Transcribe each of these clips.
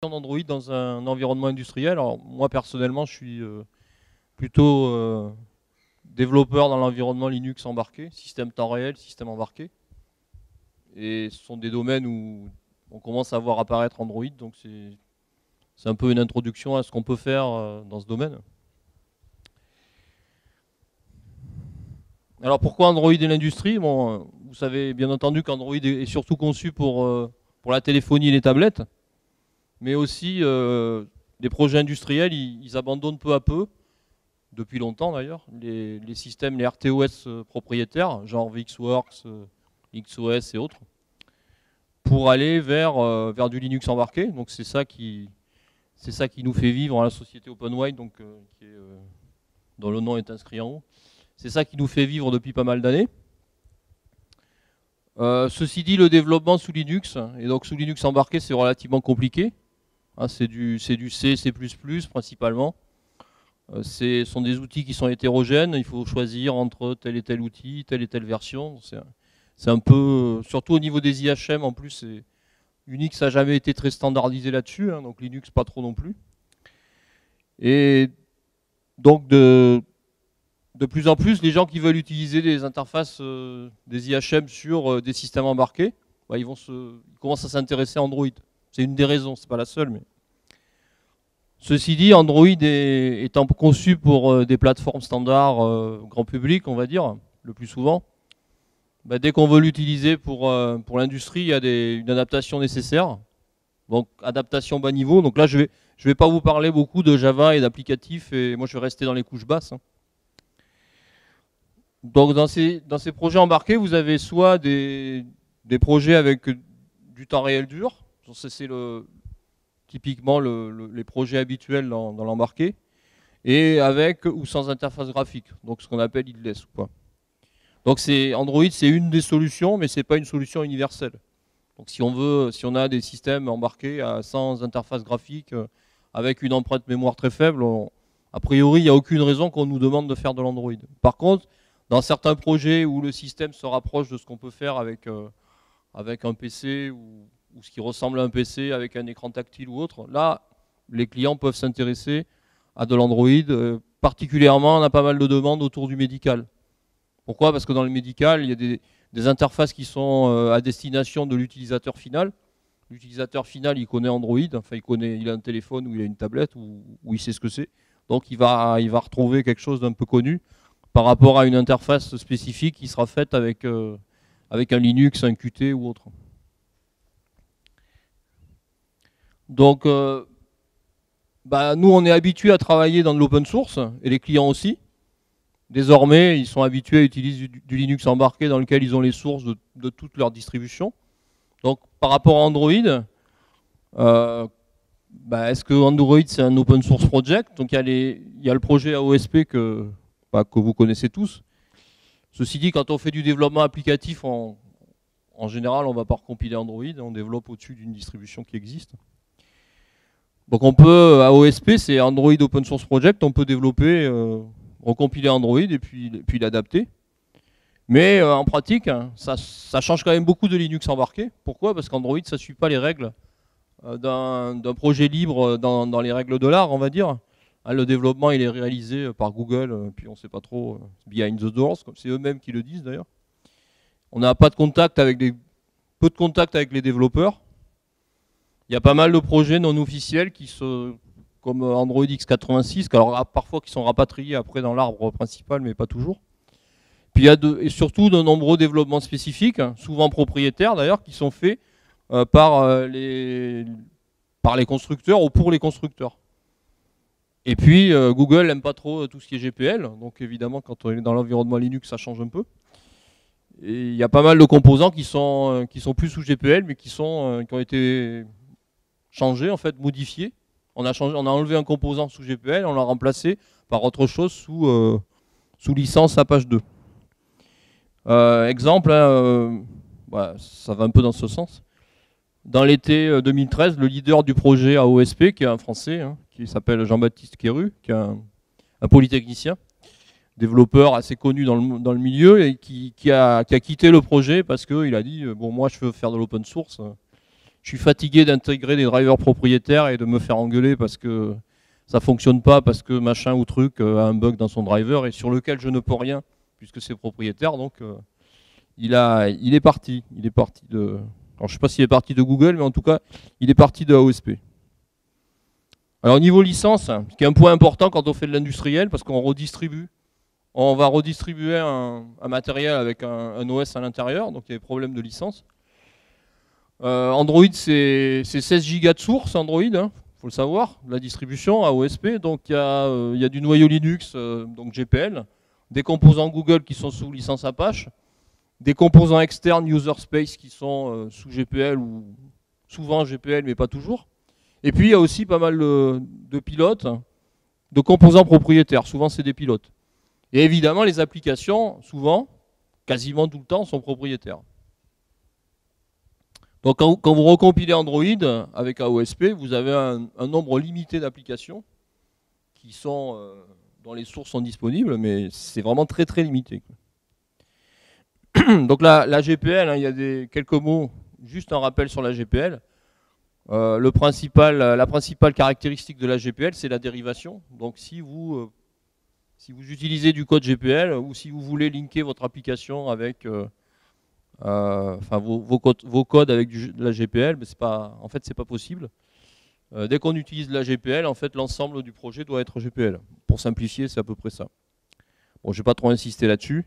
d'Android dans un environnement industriel. Alors moi personnellement je suis plutôt développeur dans l'environnement Linux embarqué, système temps réel, système embarqué. Et ce sont des domaines où on commence à voir apparaître Android, donc c'est un peu une introduction à ce qu'on peut faire dans ce domaine. Alors pourquoi Android et l'industrie? Bon, vous savez bien entendu qu'Android est surtout conçu pour la téléphonie et les tablettes, mais aussi des projets industriels, ils abandonnent peu à peu, depuis longtemps d'ailleurs, les systèmes, les RTOS propriétaires, genre VxWorks, XOS et autres, pour aller vers du Linux embarqué. Donc c'est ça qui nous fait vivre à la société OpenWide, donc, dont le nom est inscrit en haut. C'est ça qui nous fait vivre depuis pas mal d'années. Ceci dit, le développement sous Linux, et donc sous Linux embarqué, c'est relativement compliqué. Hein, c'est du C, C++ principalement. Ce sont des outils qui sont hétérogènes, il faut choisir entre tel et tel outil, telle et telle version. C'est un peu, surtout au niveau des IHM, en plus, Unix n'a jamais été très standardisé là-dessus, hein, donc Linux pas trop non plus. Et donc de plus en plus, les gens qui veulent utiliser des interfaces des IHM sur des systèmes embarqués, bah, ils commencent à s'intéresser à Android. C'est une des raisons, c'est pas la seule, mais ceci dit, Android étant conçu pour des plateformes standards grand public, on va dire, le plus souvent, bah, dès qu'on veut l'utiliser pour l'industrie, il y a une adaptation nécessaire. Donc adaptation bas niveau. Donc là, je vais pas vous parler beaucoup de Java et d'applicatifs, et moi je vais rester dans les couches basses. Hein. Donc dans ces projets embarqués, vous avez soit des projets avec du temps réel dur, c'est typiquement les projets habituels dans l'embarqué, et avec ou sans interface graphique, donc ce qu'on appelle headless ou pas. Donc Android, c'est une des solutions, mais c'est pas une solution universelle. Donc si on a des systèmes embarqués sans interface graphique, avec une empreinte mémoire très faible, a priori, il n'y a aucune raison qu'on nous demande de faire de l'Android. Par contre, dans certains projets où le système se rapproche de ce qu'on peut faire avec un PC ou ce qui ressemble à un PC avec un écran tactile ou autre, là, les clients peuvent s'intéresser à de l'Android. Particulièrement, on a pas mal de demandes autour du médical. Pourquoi? Parce que dans le médical, il y a des interfaces qui sont à destination de l'utilisateur final. L'utilisateur final, il connaît Android, enfin il a un téléphone ou il a une tablette ou il sait ce que c'est. Donc il va retrouver quelque chose d'un peu connu par rapport à une interface spécifique qui sera faite avec un Linux, un Qt ou autre. Donc, nous, on est habitués à travailler dans de l'open source, et les clients aussi. Désormais, ils sont habitués à utiliser du Linux embarqué dans lequel ils ont les sources de toutes leurs distributions. Donc, par rapport à Android, est-ce que Android, c'est un open source project? Donc, il y a le projet AOSP que vous connaissez tous. Ceci dit, quand on fait du développement applicatif, en général, on ne va pas recompiler Android, on développe au-dessus d'une distribution qui existe. Donc on peut, AOSP, c'est Android Open Source Project, on peut développer, recompiler Android et puis l'adapter. Mais en pratique, hein, ça change quand même beaucoup de Linux embarqué. Pourquoi? Parce qu'Android, ça ne suit pas les règles d'un projet libre dans les règles de l'art, on va dire. Hein, le développement, il est réalisé par Google, puis on ne sait pas trop, behind the doors, c'est eux-mêmes qui le disent d'ailleurs. On n'a pas de contact peu de contact avec les développeurs. Il y a pas mal de projets non officiels comme Android x86, alors parfois qui sont rapatriés après dans l'arbre principal, mais pas toujours. Puis il y a et surtout de nombreux développements spécifiques, hein, souvent propriétaires d'ailleurs, qui sont faits par les constructeurs ou pour les constructeurs. Et puis Google n'aime pas trop tout ce qui est GPL, donc évidemment quand on est dans l'environnement Linux, ça change un peu. Et il y a pas mal de composants qui sont plus sous GPL, mais qui ont été changé, en fait, modifié. On a enlevé un composant sous GPL, on l'a remplacé par autre chose sous licence Apache 2. Exemple, hein, ça va un peu dans ce sens. Dans l'été 2013, le leader du projet AOSP, qui est un Français, hein, qui s'appelle Jean-Baptiste Quéru, qui est un polytechnicien, développeur assez connu dans le milieu, et qui a quitté le projet parce qu'il a dit bon, moi je veux faire de l'open source. Je je suis fatigué d'intégrer des drivers propriétaires et de me faire engueuler parce que ça fonctionne pas, parce que machin ou truc a un bug dans son driver et sur lequel je ne peux rien puisque c'est propriétaire. Donc il est parti. Il est parti de. Alors je sais pas s'il est parti de Google, mais en tout cas, il est parti de AOSP. Alors au niveau licence, ce qui est un point important quand on fait de l'industriel, parce qu'on redistribue. On va redistribuer un matériel avec un OS à l'intérieur, donc il y a des problèmes de licence. Android, c'est 16 Go de source, Android, hein, faut le savoir, la distribution AOSP. Donc il y a du noyau Linux, donc GPL, des composants Google qui sont sous licence Apache, des composants externes User Space qui sont sous GPL ou souvent GPL, mais pas toujours. Et puis il y a aussi pas mal de pilotes, de composants propriétaires, souvent c'est des pilotes. Et évidemment, les applications, souvent, quasiment tout le temps, sont propriétaires. Donc quand vous recompilez Android avec AOSP, vous avez un nombre limité d'applications qui sont, dont les sources sont disponibles, mais c'est vraiment très très limité. Donc la GPL, hein, il y a quelques mots, juste un rappel sur la GPL. La principale caractéristique de la GPL, c'est la dérivation. Donc si vous utilisez du code GPL ou si vous voulez linker votre application avec vos codes avec de la GPL, mais en fait c'est pas possible. Dès qu'on utilise la GPL, en fait l'ensemble du projet doit être GPL. Pour simplifier, c'est à peu près ça. Bon, je vais pas trop insister là-dessus.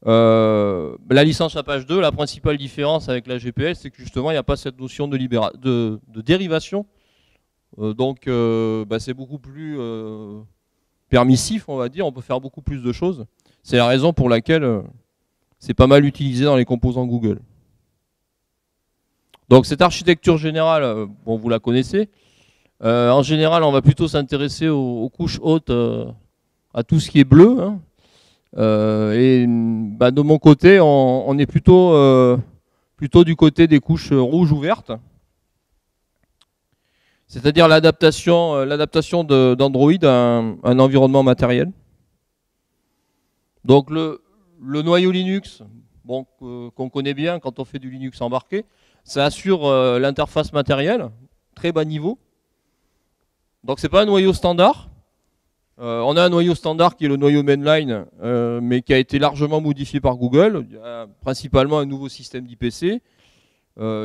La licence Apache 2, la principale différence avec la GPL, c'est que justement il n'y a pas cette notion de dérivation. Donc c'est beaucoup plus permissif, on va dire, on peut faire beaucoup plus de choses. C'est la raison pour laquelle c'est pas mal utilisé dans les composants Google. Donc cette architecture générale, bon, vous la connaissez. En général, on va plutôt s'intéresser aux couches hautes, à tout ce qui est bleu. Hein. De mon côté, on est plutôt du côté des couches rouges ou vertes. C'est-à-dire l'adaptation d'Android à un environnement matériel. Donc le noyau Linux, bon, qu'on connaît bien quand on fait du Linux embarqué, ça assure l'interface matérielle, très bas niveau. Donc c'est pas un noyau standard. On a un noyau standard qui est le noyau mainline, mais qui a été largement modifié par Google. Il y a principalement un nouveau système d'IPC,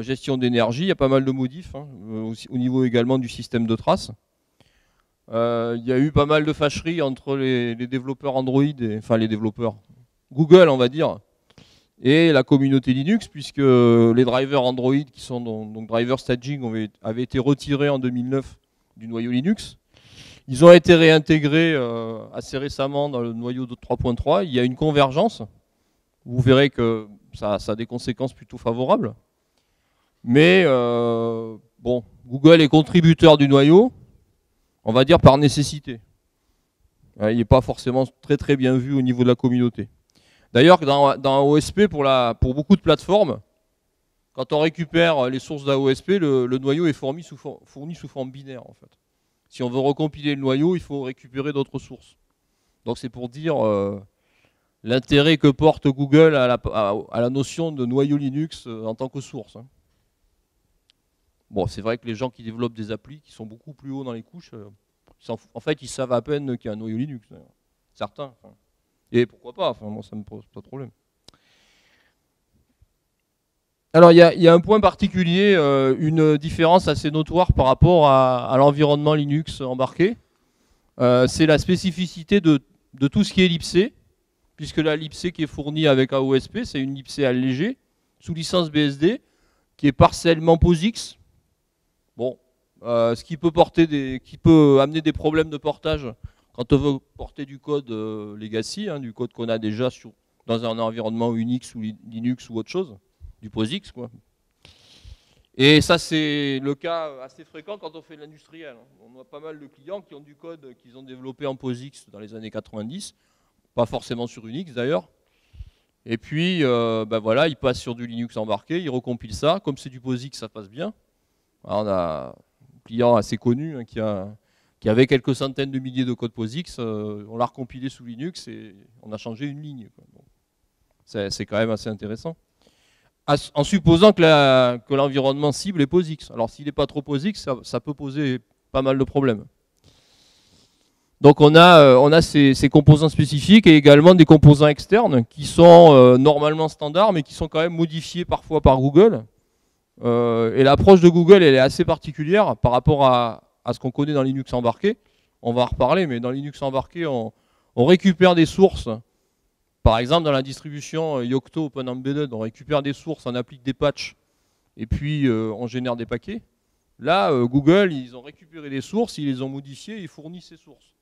gestion d'énergie, il y a pas mal de modifs, hein, au niveau également du système de traces. Il y a eu pas mal de fâcheries entre les développeurs Android, enfin les développeurs Google, on va dire, et la communauté Linux, puisque les drivers Android, qui sont donc drivers staging, avaient été retirés en 2009 du noyau Linux. Ils ont été réintégrés assez récemment dans le noyau de 3.3. Il y a une convergence. Vous verrez que ça a des conséquences plutôt favorables. Mais bon, Google est contributeur du noyau, on va dire par nécessité. Il n'est pas forcément très très bien vu au niveau de la communauté. D'ailleurs, dans AOSP, pour beaucoup de plateformes, quand on récupère les sources d'AOSP, le noyau est fourni sous forme binaire en fait. Si on veut recompiler le noyau, il faut récupérer d'autres sources. Donc c'est pour dire l'intérêt que porte Google à la notion de noyau Linux en tant que source. Hein. Bon, c'est vrai que les gens qui développent des applis qui sont beaucoup plus hauts dans les couches, en fait, ils savent à peine qu'il y a un noyau Linux. Certains. Enfin. Et pourquoi pas, enfin, moi ça ne me pose pas de problème. Alors il y a un point particulier, une différence assez notoire par rapport à l'environnement Linux embarqué. C'est la spécificité de tout ce qui est libc, puisque la libc qui est fournie avec AOSP, c'est une libc allégée, sous licence BSD, qui est partiellement POSIX. Bon, ce qui peut amener des problèmes de portage quand on veut porter du code legacy, hein, du code qu'on a déjà dans un environnement Unix ou Linux ou autre chose. Du POSIX, quoi. Et ça, c'est le cas assez fréquent quand on fait de l'industriel. On a pas mal de clients qui ont du code qu'ils ont développé en POSIX dans les années 90, pas forcément sur Unix d'ailleurs. Et puis, voilà, ils passent sur du Linux embarqué, ils recompilent ça. Comme c'est du POSIX, ça passe bien. Alors, on a un client assez connu hein, qui avait quelques centaines de milliers de codes POSIX. On l'a recompilé sous Linux et on a changé une ligne. C'est quand même assez intéressant. en supposant que l'environnement cible est POSIX. Alors s'il n'est pas trop POSIX, ça peut poser pas mal de problèmes. Donc on a ces composants spécifiques et également des composants externes qui sont normalement standards mais qui sont quand même modifiés parfois par Google. Et l'approche de Google elle est assez particulière par rapport à ce qu'on connaît dans Linux embarqué. On va en reparler, mais dans Linux embarqué, on récupère des sources. Par exemple, dans la distribution Yocto Open Embedded, on récupère des sources, on applique des patchs et puis on génère des paquets. Là, Google, ils ont récupéré les sources, ils les ont modifiées, ils fournissent ces sources.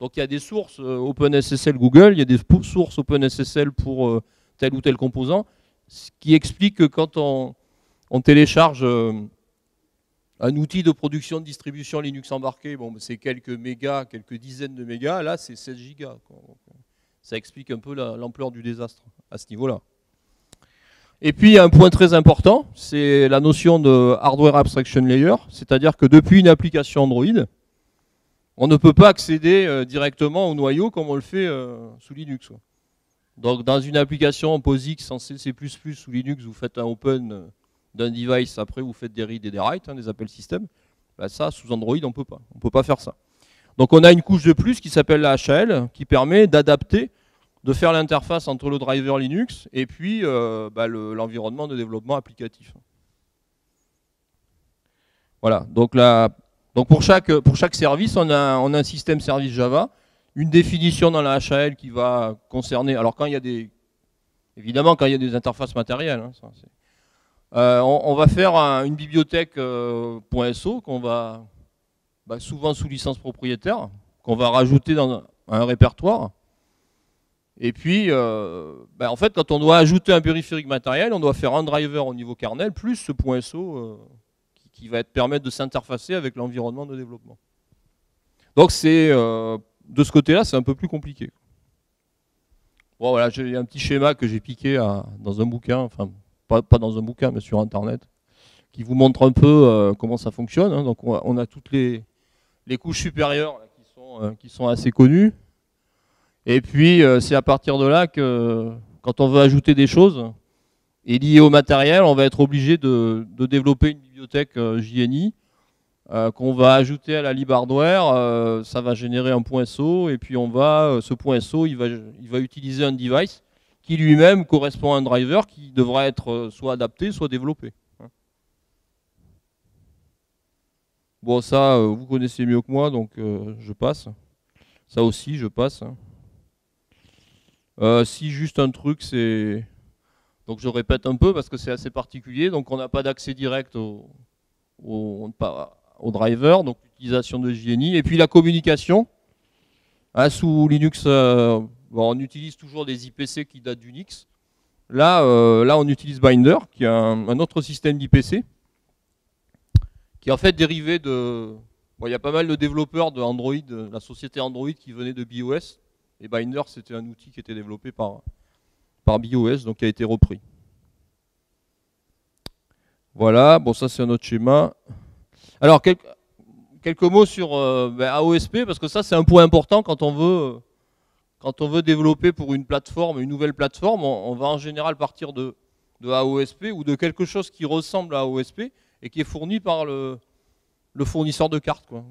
Donc il y a des sources OpenSSL Google, il y a des sources OpenSSL pour tel ou tel composant, ce qui explique que quand on télécharge un outil de production de distribution Linux embarqué, bon, c'est quelques mégas, quelques dizaines de mégas, là c'est 16 gigas. Ça explique un peu l'ampleur du désastre à ce niveau-là. Et puis il y a un point très important, c'est la notion de Hardware Abstraction Layer, c'est-à-dire que depuis une application Android, on ne peut pas accéder directement au noyau comme on le fait sous Linux. Donc dans une application POSIX en C++ sous Linux, vous faites un open d'un device, après vous faites des reads et des writes, des appels système. Ben ça, sous Android, on ne peut pas faire ça. Donc on a une couche de plus qui s'appelle la HAL, qui permet d'adapter, de faire l'interface entre le driver Linux et puis l'environnement de développement applicatif. Voilà, donc pour chaque service, on a un système service Java, une définition dans la HAL qui va concerner, alors évidemment quand il y a des interfaces matérielles, hein, on va faire une bibliothèque .so qu'on va, souvent sous licence propriétaire, qu'on va rajouter dans un répertoire. Et puis, en fait, quand on doit ajouter un périphérique matériel, on doit faire un driver au niveau kernel, plus ce .so qui va permettre de s'interfacer avec l'environnement de développement. Donc de ce côté-là, c'est un peu plus compliqué. Bon, voilà, j'ai un petit schéma que j'ai piqué dans un bouquin, enfin, pas dans un bouquin, mais sur Internet, qui vous montre un peu comment ça fonctionne. Hein. Donc on a toutes les couches supérieures là, qui sont assez connues. Et puis c'est à partir de là que quand on veut ajouter des choses, et liées au matériel, on va être obligé de développer une bibliothèque JNI qu'on va ajouter à la libhardware. Ça va générer un .so et puis ce .so il va utiliser un device qui lui-même correspond à un driver qui devra être soit adapté, soit développé. Bon, ça, vous connaissez mieux que moi, donc je passe. Ça aussi, je passe. Si juste un truc, c'est... Donc je répète un peu parce que c'est assez particulier. Donc on n'a pas d'accès direct au driver, donc l'utilisation de JNI. Et puis la communication. Hein, sous Linux... on utilise toujours des IPC qui datent d'Unix. Là, on utilise Binder, qui est un autre système d'IPC, qui est en fait dérivé de... Bon, il y a pas mal de développeurs de Android, la société Android qui venait de BIOS, et Binder, c'était un outil qui était développé par BIOS, donc qui a été repris. Voilà, bon ça c'est un autre schéma. Alors, quelques mots sur AOSP, parce que ça c'est un point important quand on veut développer pour une nouvelle plateforme, on va en général partir de AOSP ou de quelque chose qui ressemble à AOSP et qui est fourni par le fournisseur de cartes, quoi.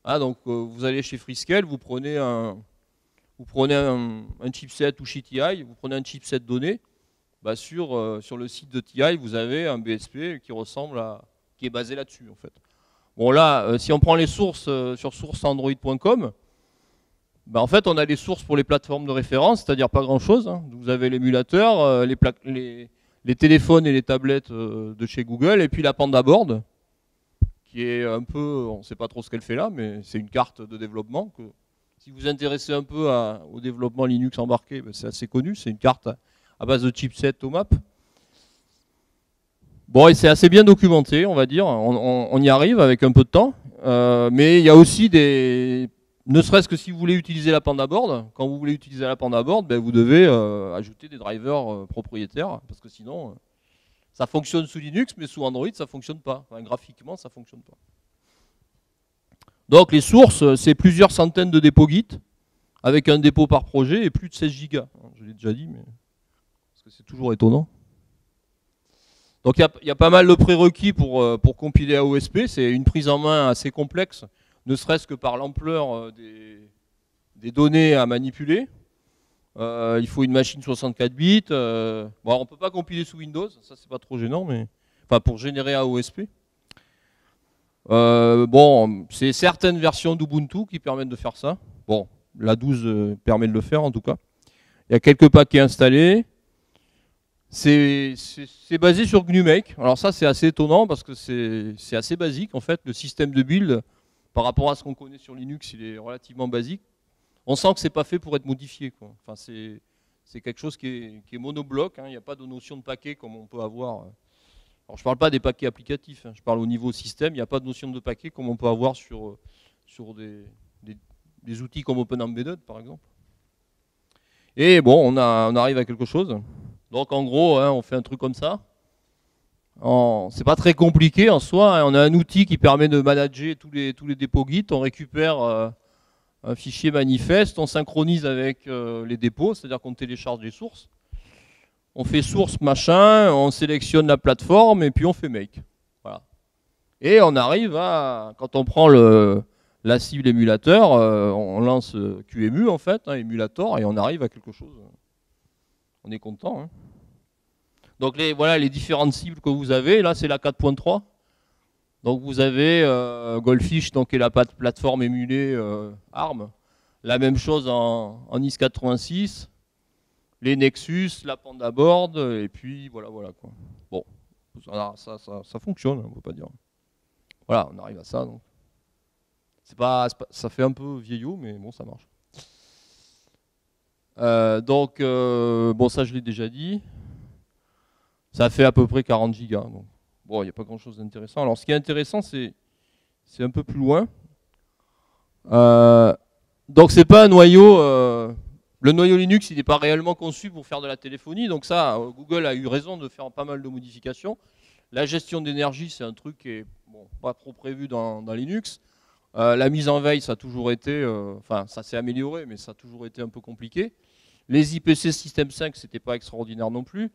Ah, donc vous allez chez Freescale, vous prenez un chipset ou chez TI, vous prenez un chipset donné, sur le site de TI, vous avez un BSP qui est basé là-dessus en fait. Bon là, si on prend les sources sur sourceandroid.com, en fait, on a des sources pour les plateformes de référence, c'est-à-dire pas grand-chose. Hein. Vous avez l'émulateur, les téléphones et les tablettes de chez Google, et puis la PandaBoard, qui est un peu, on ne sait pas trop ce qu'elle fait là, mais c'est une carte de développement. Si vous vous intéressez un peu au développement Linux embarqué, c'est assez connu, c'est une carte à base de chipset OMAP. Bon, et c'est assez bien documenté, on va dire, on y arrive avec un peu de temps, mais il y a aussi ne serait-ce que si vous voulez utiliser la PandaBoard, quand vous voulez utiliser la PandaBoard, vous devez ajouter des drivers propriétaires, parce que sinon, ça fonctionne sous Linux, mais sous Android, ça ne fonctionne pas. Enfin, graphiquement, ça ne fonctionne pas. Donc les sources, c'est plusieurs centaines de dépôts Git, avec un dépôt par projet et plus de 16 gigas. Je l'ai déjà dit, mais parce que c'est toujours étonnant. Donc il y a pas mal de prérequis pour compiler AOSP. C'est une prise en main assez complexe, ne serait-ce que par l'ampleur des données à manipuler. Il faut une machine 64 bits. Bon, on ne peut pas compiler sous Windows, ça c'est pas trop gênant, mais enfin pour générer AOSP. Bon, c'est certaines versions d'Ubuntu qui permettent de faire ça. Bon, la 12 permet de le faire en tout cas. Il y a quelques paquets installés. C'est basé sur GNUMake. Alors ça c'est assez étonnant parce que c'est assez basique en fait. Le système de build par rapport à ce qu'on connaît sur Linux, il est relativement basique. On sent que c'est pas fait pour être modifié, quoi. Enfin, c'est quelque chose qui est monobloc, hein. Il n'y a pas de notion de paquet comme on peut avoir. Alors je ne parle pas des paquets applicatifs, hein. Je parle au niveau système. Il n'y a pas de notion de paquet comme on peut avoir sur des outils comme OpenEmbedded par exemple. Et bon, on arrive à quelque chose. Donc en gros, hein, on fait un truc comme ça. C'est pas très compliqué en soi, hein. On a un outil qui permet de manager tous les dépôts Git. On récupère un fichier manifeste, on synchronise avec les dépôts, c'est-à-dire qu'on télécharge des sources. On fait source machin, on sélectionne la plateforme et puis on fait make. Voilà. Et on arrive à, quand on prend la cible émulateur, on lance QEMU en fait, hein, émulator, et on arrive à quelque chose. On est content, hein. Donc voilà les différentes cibles que vous avez. Là c'est la 4.3. Donc vous avez Goldfish, donc, qui est la plateforme émulée ARM. La même chose en IS-86. Les Nexus, la Panda Board, et puis voilà quoi. Bon, ça fonctionne, on ne peut pas dire. Voilà, on arrive à ça. Donc. Ça fait un peu vieillot, mais bon, ça marche. Bon, ça je l'ai déjà dit. Ça fait à peu près 40 gigas. Donc. Bon, il n'y a pas grand-chose d'intéressant. Alors, ce qui est intéressant, c'est un peu plus loin. Donc, c'est pas un noyau. Le noyau Linux, il n'est pas réellement conçu pour faire de la téléphonie. Donc ça, Google a eu raison de faire pas mal de modifications. La gestion d'énergie, c'est un truc qui est pas trop prévu dans Linux. La mise en veille, ça a toujours été. Enfin, ça s'est amélioré, mais ça a toujours été un peu compliqué. Les IPC System 5, c'était pas extraordinaire non plus.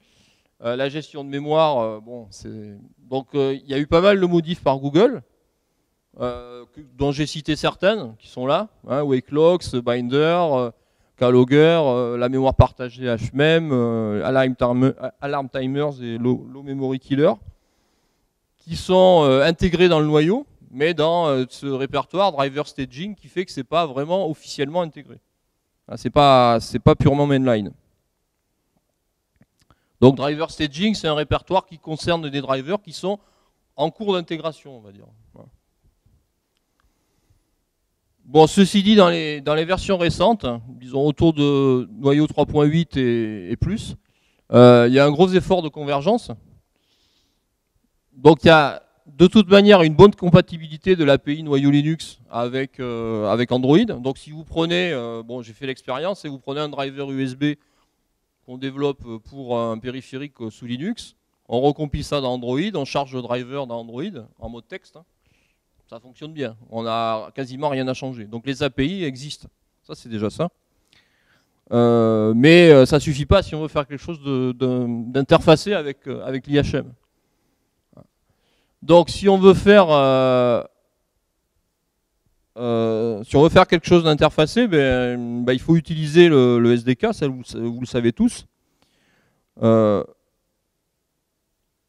La gestion de mémoire, bon, c'est... Donc, il y a eu pas mal de modifs par Google, dont j'ai cité certaines, qui sont là. Hein, Wakelox, Binder, Keylogger, la mémoire partagée HMEM, Alarm Timers et Low Memory Killer, qui sont intégrés dans le noyau, mais dans ce répertoire Driver Staging, qui fait que c'est pas vraiment officiellement intégré. C'est pas purement mainline. Donc driver staging, c'est un répertoire qui concerne des drivers qui sont en cours d'intégration, on va dire. Bon, ceci dit, dans les versions récentes, disons autour de noyau 3.8 et plus, il y a un gros effort de convergence. Donc il y a de toute manière une bonne compatibilité de l'API noyau Linux avec Android. Donc si vous prenez, bon j'ai fait l'expérience, et vous prenez un driver USB qu'on développe pour un périphérique sous Linux, on recompile ça dans Android, on charge le driver dans Android en mode texte, hein. Ça fonctionne bien, on n'a quasiment rien à changer. Donc les API existent, ça c'est déjà ça. Mais ça ne suffit pas si on veut faire quelque chose d'interfacé avec l'IHM. Donc si on veut faire quelque chose d'interfacé, il faut utiliser le SDK, ça vous le savez tous.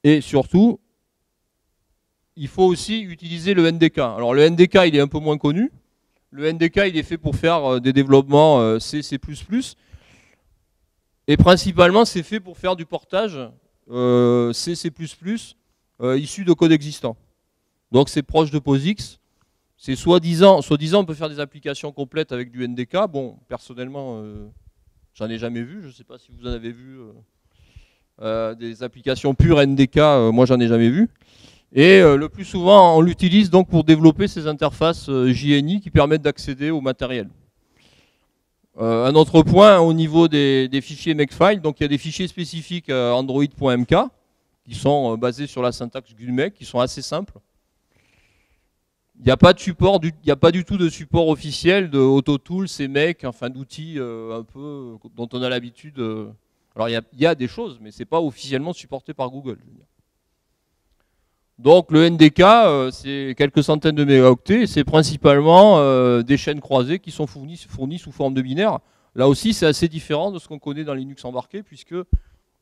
Et surtout, il faut aussi utiliser le NDK. Alors le NDK, il est un peu moins connu. Le NDK, il est fait pour faire des développements C++. Et principalement, c'est fait pour faire du portage C++ issu de code existant. Donc c'est proche de POSIX. C'est soi-disant, on peut faire des applications complètes avec du NDK. Bon, personnellement, j'en ai jamais vu. Je ne sais pas si vous en avez vu des applications pures NDK. Moi, j'en ai jamais vu. Et le plus souvent, on l'utilise donc pour développer ces interfaces JNI qui permettent d'accéder au matériel. Un autre point au niveau des fichiers Makefile, donc il y a des fichiers spécifiques Android.mk qui sont basés sur la syntaxe GNUMake, qui sont assez simples. Il n'y a pas de support, il n'y a pas du tout de support officiel de AutoTools, CMake, enfin d'outils un peu dont on a l'habitude. Alors il y a des choses, mais c'est pas officiellement supporté par Google. Je veux dire. Donc le NDK, c'est quelques centaines de mégaoctets, et c'est principalement des chaînes croisées qui sont fournies sous forme de binaire. Là aussi, c'est assez différent de ce qu'on connaît dans Linux embarqué, puisque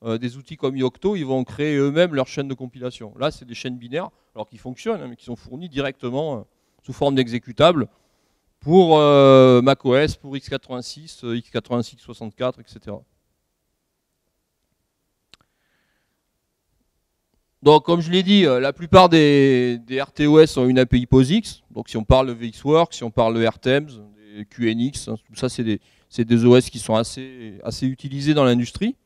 des outils comme Yocto, ils vont créer eux-mêmes leur chaîne de compilation. Là, c'est des chaînes binaires, alors qui fonctionnent, hein, mais qui sont fournies directement sous forme d'exécutables pour macOS, pour x86, x86-64, etc. Donc, comme je l'ai dit, la plupart des RTOS ont une API POSIX. Donc, si on parle de VxWorks, si on parle de RTEMS, des QNX, hein, tout ça, c'est des OS qui sont assez utilisés dans l'industrie.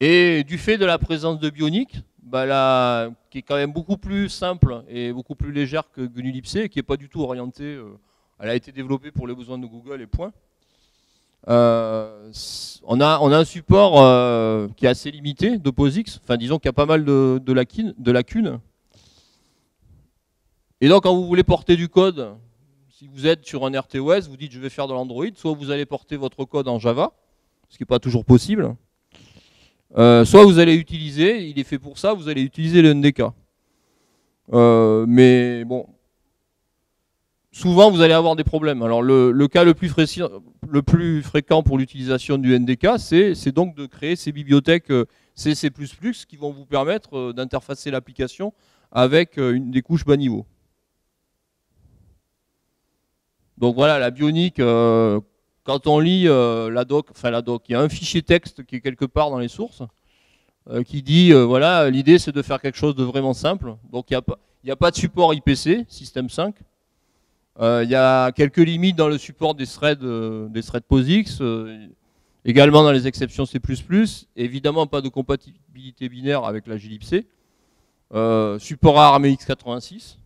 Et du fait de la présence de Bionic, bah qui est quand même beaucoup plus simple et beaucoup plus légère que GNU-Libc, et qui n'est pas du tout orientée, elle a été développée pour les besoins de Google et point. On a un support qui est assez limité de POSIX, enfin disons qu'il y a pas mal de lacunes. Et donc quand vous voulez porter du code, si vous êtes sur un RTOS, vous dites je vais faire de l'Android, soit vous allez porter votre code en Java, ce qui n'est pas toujours possible, soit vous allez utiliser, il est fait pour ça, vous allez utiliser le NDK. Mais bon, souvent vous allez avoir des problèmes. Alors le cas le plus fréquent pour l'utilisation du NDK, c'est donc de créer ces bibliothèques C++ qui vont vous permettre d'interfacer l'application avec des couches bas niveau. Donc voilà, la Bionic, quand on lit la doc, il y a un fichier texte qui est quelque part dans les sources qui dit, voilà, l'idée c'est de faire quelque chose de vraiment simple. Donc il n'y a pas de support IPC, système 5. Il y a quelques limites dans le support des threads POSIX, également dans les exceptions C++, évidemment pas de compatibilité binaire avec la glibc, support ARM x86,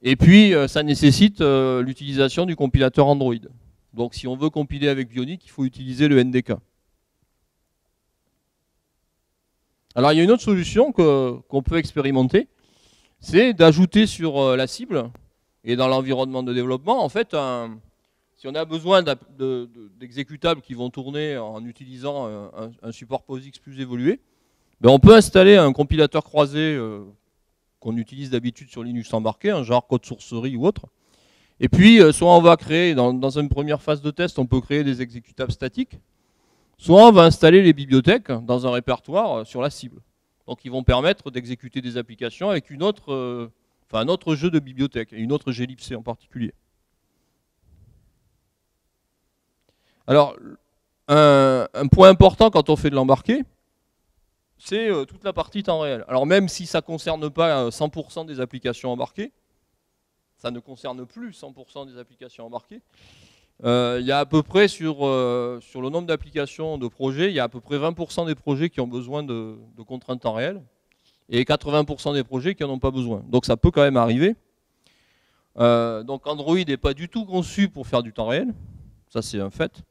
et puis ça nécessite l'utilisation du compilateur Android. Donc si on veut compiler avec Bionic, il faut utiliser le NDK. Alors il y a une autre solution qu'on peut expérimenter, c'est d'ajouter sur la cible, et dans l'environnement de développement, en fait, si on a besoin d'exécutables qui vont tourner en utilisant un support POSIX plus évolué, ben on peut installer un compilateur croisé qu'on utilise d'habitude sur Linux embarqué, un genre code sourcerie ou autre. Et puis, soit on va créer, dans une première phase de test, on peut créer des exécutables statiques, soit on va installer les bibliothèques dans un répertoire sur la cible. Donc, ils vont permettre d'exécuter des applications avec un autre jeu de bibliothèque, et une autre glibc en particulier. Alors, un point important quand on fait de l'embarqué, c'est toute la partie temps réel. Alors même si ça ne concerne pas 100% des applications embarquées, ça ne concerne plus 100% des applications embarquées, il y a à peu près sur le nombre d'applications de projets, il y a à peu près 20% des projets qui ont besoin de contraintes temps réel, et 80% des projets qui n'en ont pas besoin. Donc ça peut quand même arriver. Donc Android n'est pas du tout conçu pour faire du temps réel, ça c'est un fait.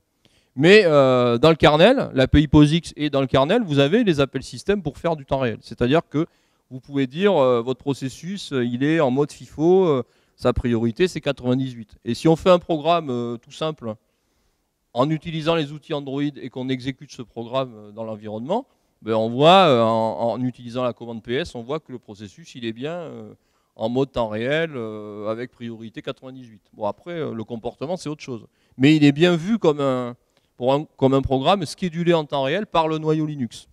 Mais dans le kernel, l'API POSIX et dans le kernel, vous avez les appels système pour faire du temps réel. C'est-à-dire que vous pouvez dire votre processus, il est en mode FIFO, sa priorité c'est 98. Et si on fait un programme tout simple en utilisant les outils Android et qu'on exécute ce programme dans l'environnement, ben on voit, en utilisant la commande PS, on voit que le processus il est bien en mode temps réel avec priorité 98. Bon après, le comportement c'est autre chose. Mais il est bien vu comme un programme schedulé en temps réel par le noyau Linux.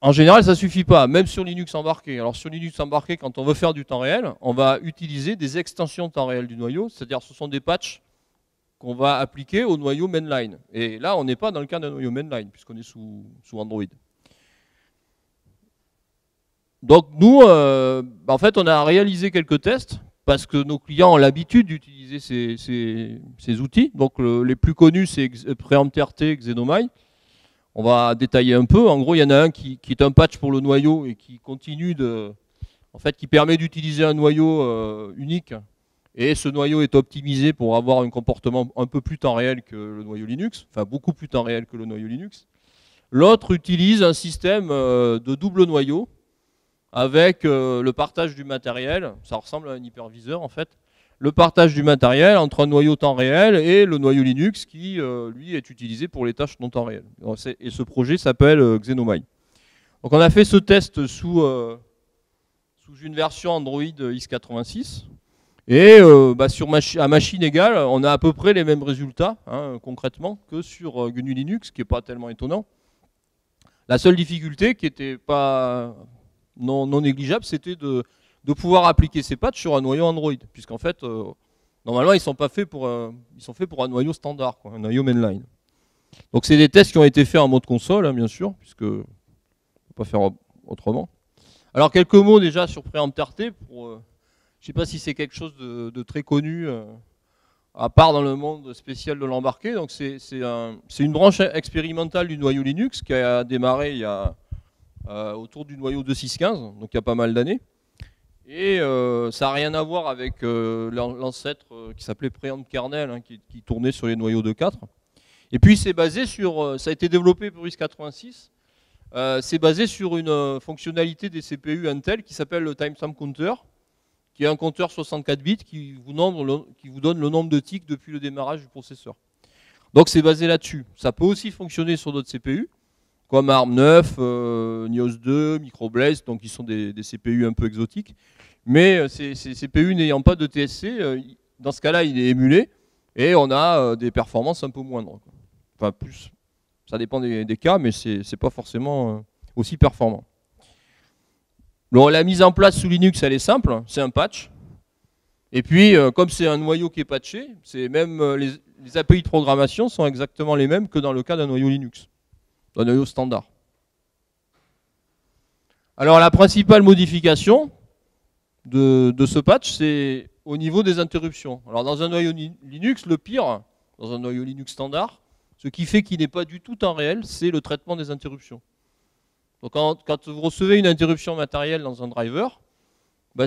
En général, ça ne suffit pas, même sur Linux embarqué. Alors sur Linux embarqué, quand on veut faire du temps réel, on va utiliser des extensions de temps réel du noyau, c'est-à-dire ce sont des patchs qu'on va appliquer au noyau mainline. Et là, on n'est pas dans le cas d'un noyau mainline, puisqu'on est sous Android. Donc nous, en fait, on a réalisé quelques tests, parce que nos clients ont l'habitude d'utiliser ces outils. Donc les plus connus, c'est PreemptRT, Xenomai. On va détailler un peu. En gros, il y en a un qui est un patch pour le noyau et qui continue qui permet d'utiliser un noyau unique. Et ce noyau est optimisé pour avoir un comportement un peu plus temps réel que le noyau Linux, enfin beaucoup plus temps réel que le noyau Linux. L'autre utilise un système de double noyau avec le partage du matériel. Ça ressemble à un hyperviseur en fait. Le partage du matériel entre un noyau temps réel et le noyau Linux qui, lui, est utilisé pour les tâches non temps réel. Et ce projet s'appelle Xenomai. Donc on a fait ce test sous une version Android x86. Et à machine égale, on a à peu près les mêmes résultats, hein, concrètement, que sur GNU Linux, ce qui n'est pas tellement étonnant. La seule difficulté, qui n'était pas non négligeable, c'était de pouvoir appliquer ces patchs sur un noyau Android, puisqu'en fait, normalement, ils sont faits pour un noyau standard, quoi, un noyau mainline. Donc c'est des tests qui ont été faits en mode console, hein, bien sûr, puisque on ne peut pas faire autrement. Alors quelques mots déjà sur PréemptRT pour... je ne sais pas si c'est quelque chose de très connu, à part dans le monde spécial de l'embarqué. Donc c'est une branche expérimentale du noyau Linux qui a démarré il y a, autour du noyau 2.6.15, donc il y a pas mal d'années. Et ça n'a rien à voir avec l'ancêtre qui s'appelait PréemptKernel, hein, qui tournait sur les noyaux 2.4. Et puis c'est basé sur, ça a été développé pour x86. C'est basé sur une fonctionnalité des CPU Intel qui s'appelle le timestamp counter, qui est un compteur 64 bits qui vous donne le nombre de ticks depuis le démarrage du processeur. Donc c'est basé là-dessus. Ça peut aussi fonctionner sur d'autres CPU, comme ARM9, Nios 2, Microblaze, donc qui sont des CPU un peu exotiques. Mais ces CPU n'ayant pas de TSC, dans ce cas-là, il est émulé et on a des performances un peu moindres. Enfin, plus, ça dépend des cas, mais c'est pas forcément aussi performant. Donc, la mise en place sous Linux, elle est simple, c'est un patch. Et puis, comme c'est un noyau qui est patché, même les API de programmation sont exactement les mêmes que dans le cas d'un noyau Linux, d'un noyau standard. Alors, la principale modification de ce patch, c'est au niveau des interruptions. Alors, dans un noyau Linux, le pire, dans un noyau Linux standard, ce qui fait qu'il n'est pas du tout temps réel, c'est le traitement des interruptions. Donc quand vous recevez une interruption matérielle dans un driver,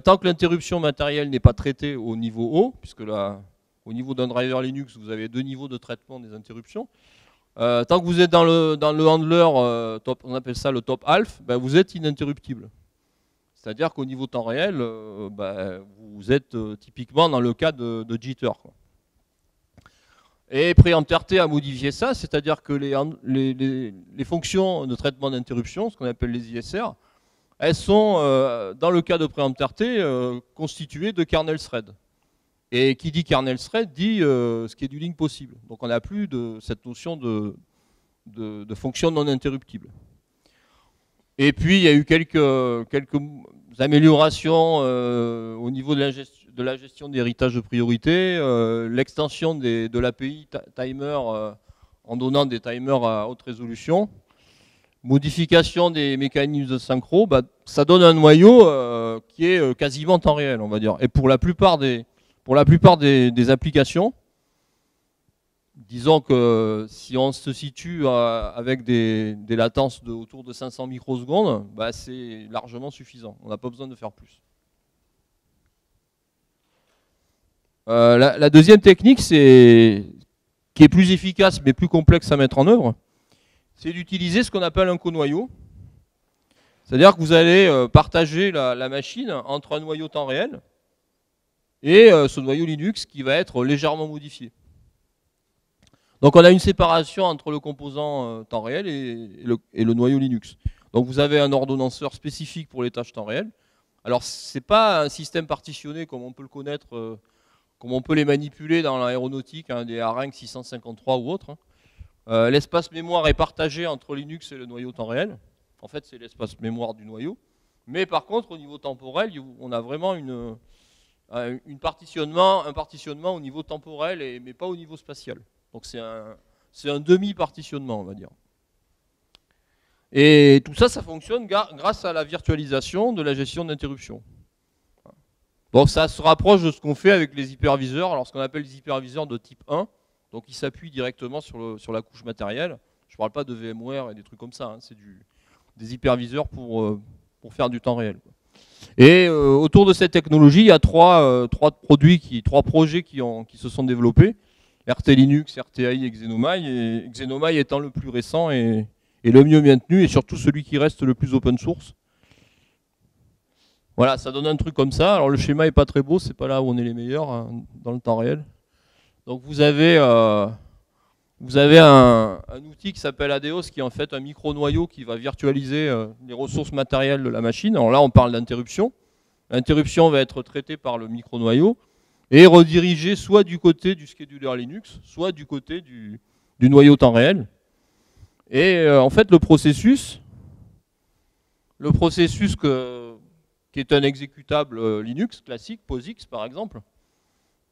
tant que l'interruption matérielle n'est pas traitée au niveau haut, puisque là, au niveau d'un driver Linux, vous avez 2 niveaux de traitement des interruptions, tant que vous êtes dans le handler, on appelle ça le top half, vous êtes ininterruptible. C'est-à-dire qu'au niveau temps réel, vous êtes typiquement dans le cas de jitter, quoi. Et PréemptRT a modifié ça, c'est-à-dire que les fonctions de traitement d'interruption, ce qu'on appelle les ISR, elles sont, dans le cas de PréemptRT, constituées de kernel thread. Et qui dit kernel thread dit scheduling possible. Donc on n'a plus de cette notion de fonction non interruptible. Et puis il y a eu quelques améliorations au niveau de la gestion d'héritage de priorité, l'extension de l'API timer en donnant des timers à haute résolution, modification des mécanismes de synchro, ça donne un noyau qui est quasiment temps réel, on va dire. Et pour la plupart des applications, disons que si on se situe avec des latences autour de 500 microsecondes, c'est largement suffisant. On n'a pas besoin de faire plus. La deuxième technique, qui est plus efficace mais plus complexe à mettre en œuvre, c'est d'utiliser ce qu'on appelle un conoyau. C'est-à-dire que vous allez partager la machine entre un noyau temps réel et ce noyau Linux qui va être légèrement modifié. Donc on a une séparation entre le composant temps réel et le noyau Linux. Donc vous avez un ordonnanceur spécifique pour les tâches temps réel. Alors ce n'est pas un système partitionné comme on peut le connaître, comme on peut les manipuler dans l'aéronautique, hein, des ARINC 653 ou autres. L'espace mémoire est partagé entre Linux et le noyau temps réel. En fait c'est l'espace mémoire du noyau. Mais par contre au niveau temporel, on a vraiment un partitionnement au niveau temporel, mais pas au niveau spatial. Donc c'est un demi-partitionnement, on va dire. Et tout ça, ça fonctionne grâce à la virtualisation de la gestion d'interruption. Donc ça se rapproche de ce qu'on fait avec les hyperviseurs, alors ce qu'on appelle les hyperviseurs de type 1, donc ils s'appuient directement sur la couche matérielle. Je ne parle pas de VMware et des trucs comme ça, hein, c'est des hyperviseurs pour faire du temps réel, quoi. Et autour de cette technologie, il y a trois projets qui se sont développés. RT Linux, RTAI et Xenomai. Et Xenomai étant le plus récent et le mieux maintenu et surtout celui qui reste le plus open source. Voilà, ça donne un truc comme ça. Alors le schéma n'est pas très beau, c'est pas là où on est les meilleurs, hein, dans le temps réel. Donc vous avez vous avez un outil qui s'appelle ADEOS, qui est en fait un micro-noyau qui va virtualiser les ressources matérielles de la machine. Alors là, on parle d'interruption. L'interruption va être traitée par le micro-noyau et redirigée soit du côté du scheduler Linux, soit du côté du noyau temps réel. Et en fait, le processus qui est un exécutable Linux classique, POSIX par exemple,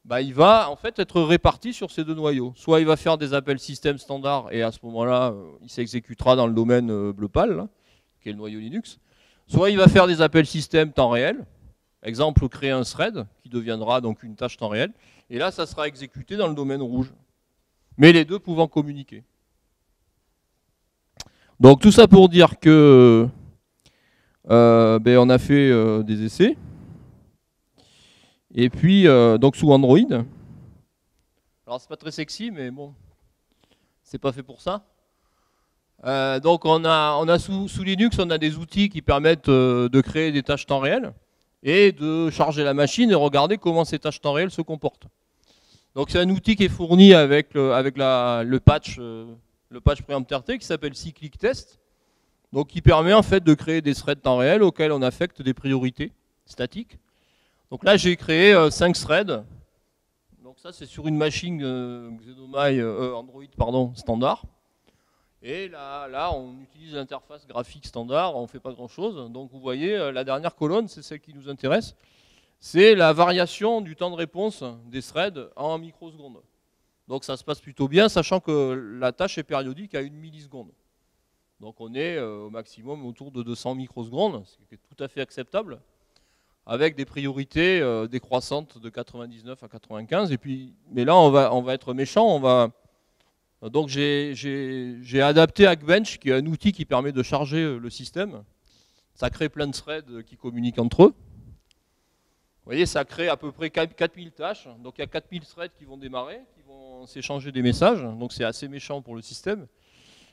bah, il va en fait être réparti sur ces deux noyaux. Soit il va faire des appels système standard et à ce moment-là, il s'exécutera dans le domaine bleu pâle, là, qui est le noyau Linux. Soit il va faire des appels système temps réel. Exemple, créer un thread qui deviendra donc une tâche temps réel. Et là, ça sera exécuté dans le domaine rouge. Mais les deux pouvant communiquer. Donc tout ça pour dire que on a fait des essais. Et puis, donc sous Android. Alors c'est pas très sexy, mais bon, c'est pas fait pour ça. Donc on a sous Linux, on a des outils qui permettent de créer des tâches temps réel et de charger la machine et regarder comment ces tâches temps réel se comportent. Donc c'est un outil qui est fourni avec le patch PreemptRT qui s'appelle Cyclic Test, donc qui permet en fait de créer des threads temps réel auxquels on affecte des priorités statiques. Donc là j'ai créé 5 threads. Donc ça c'est sur une machine Xenomai Android standard. Et là on utilise l'interface graphique standard, on ne fait pas grand chose. Donc vous voyez la dernière colonne, c'est celle qui nous intéresse. C'est la variation du temps de réponse des threads en microsecondes. Donc ça se passe plutôt bien, sachant que la tâche est périodique à 1 milliseconde. Donc on est au maximum autour de 200 microsecondes, ce qui est tout à fait acceptable, avec des priorités décroissantes de 99 à 95. Et puis, mais là on va être méchant, donc j'ai adapté Hackbench, qui est un outil qui permet de charger le système. Ça crée plein de threads qui communiquent entre eux. Vous voyez, ça crée à peu près 4000 tâches. Donc il y a 4000 threads qui vont démarrer, qui vont s'échanger des messages. Donc c'est assez méchant pour le système.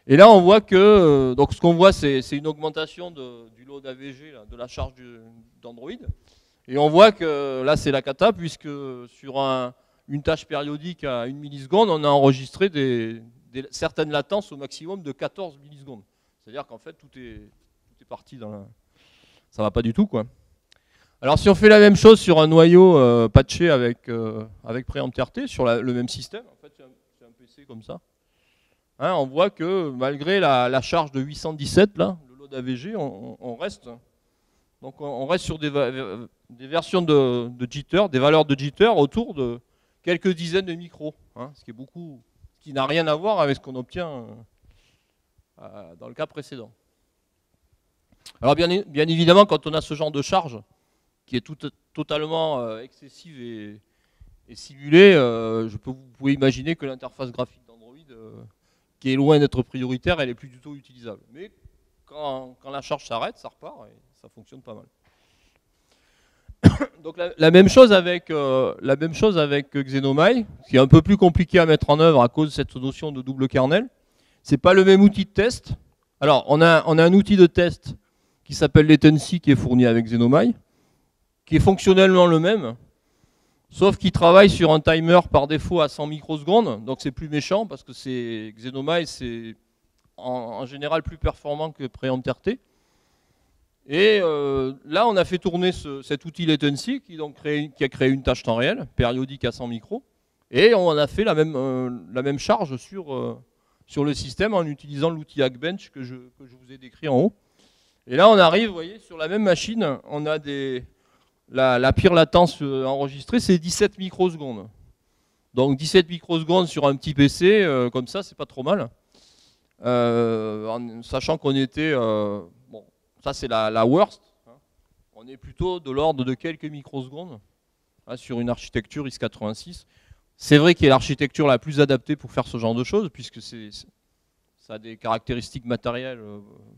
Et là, on voit que, donc ce qu'on voit, c'est une augmentation du load AVG, là, de la charge d'Android. Et on voit que là, c'est la cata, puisque sur une tâche périodique à 1 milliseconde, on a enregistré certaines latences au maximum de 14 millisecondes. C'est-à-dire qu'en fait, tout est parti dans la... Ça va pas du tout, quoi. Alors si on fait la même chose sur un noyau patché avec PreemptRT, sur le même système, en fait c'est un PC comme ça, hein, on voit que malgré la charge de 817, là, le load AVG, on reste sur des versions de jitter, des valeurs de jitter autour de quelques dizaines de micros, hein, ce qui n'a rien à voir avec ce qu'on obtient dans le cas précédent. Alors bien évidemment, quand on a ce genre de charge, qui est totalement excessive et simulée, vous pouvez imaginer que l'interface graphique d'Android, qui est loin d'être prioritaire, elle est plus du tout utilisable. Mais quand la charge s'arrête, ça repart et ça fonctionne pas mal. Donc la même chose avec Xenomai, qui est un peu plus compliqué à mettre en œuvre à cause de cette notion de double kernel. C'est pas le même outil de test. Alors on a un outil de test qui s'appelle Latency, qui est fourni avec Xenomai, qui est fonctionnellement le même, sauf qu'il travaille sur un timer par défaut à 100 microsecondes, donc c'est plus méchant parce que Xenomai, c'est en général plus performant que PreemptRT. Et là, on a fait tourner cet outil Latency qui a créé une tâche temps réel, périodique à 100 micros, et on a fait la même charge sur le système en utilisant l'outil Hackbench que je vous ai décrit en haut. Et là, on arrive, vous voyez, sur la même machine, on a la pire latence enregistrée, c'est 17 microsecondes. Donc 17 microsecondes sur un petit PC, comme ça, c'est pas trop mal. En sachant qu'on était... bon, ça c'est la worst. Hein. On est plutôt de l'ordre de quelques microsecondes hein, sur une architecture x86. C'est vrai qu'il est l'architecture la plus adaptée pour faire ce genre de choses, puisque ça a des caractéristiques matérielles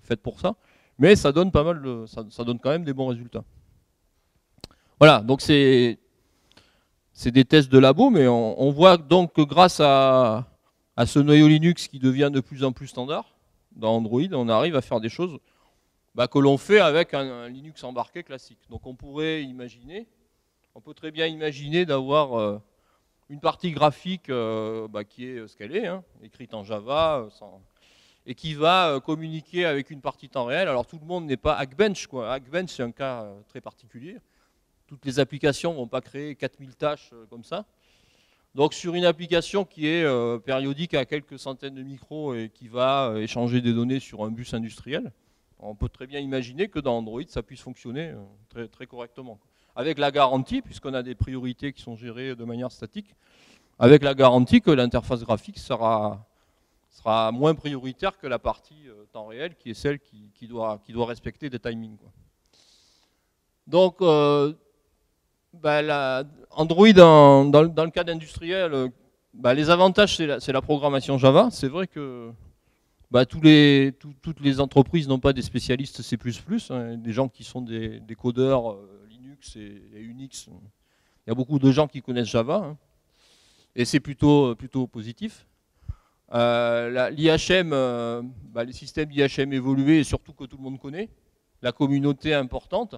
faites pour ça. Mais ça donne pas mal ça donne quand même des bons résultats. Voilà, donc c'est des tests de labo, mais on voit donc que grâce à ce noyau Linux qui devient de plus en plus standard dans Android, on arrive à faire des choses que l'on fait avec un Linux embarqué classique. Donc on peut très bien imaginer d'avoir une partie graphique qui est ce qu'elle est, hein, écrite en Java, et qui va communiquer avec une partie temps réel. Alors tout le monde n'est pas Hackbench, quoi. Hackbench, c'est un cas très particulier. Toutes les applications ne vont pas créer 4000 tâches comme ça. Donc sur une application qui est périodique à quelques centaines de micros et qui va échanger des données sur un bus industriel, on peut très bien imaginer que dans Android, ça puisse fonctionner très, très correctement. Avec la garantie, puisqu'on a des priorités qui sont gérées de manière statique, avec la garantie que l'interface graphique sera moins prioritaire que la partie temps réel, qui est celle qui doit respecter des timings, quoi. Donc, Android, dans le cas industriel, les avantages, c'est la programmation Java. C'est vrai que toutes les entreprises n'ont pas des spécialistes C++, hein, des gens qui sont des codeurs Linux et Unix. Il y a beaucoup de gens qui connaissent Java, hein, et c'est plutôt positif. L'IHM, les systèmes d'IHM évolués, et surtout que tout le monde connaît, la communauté importante.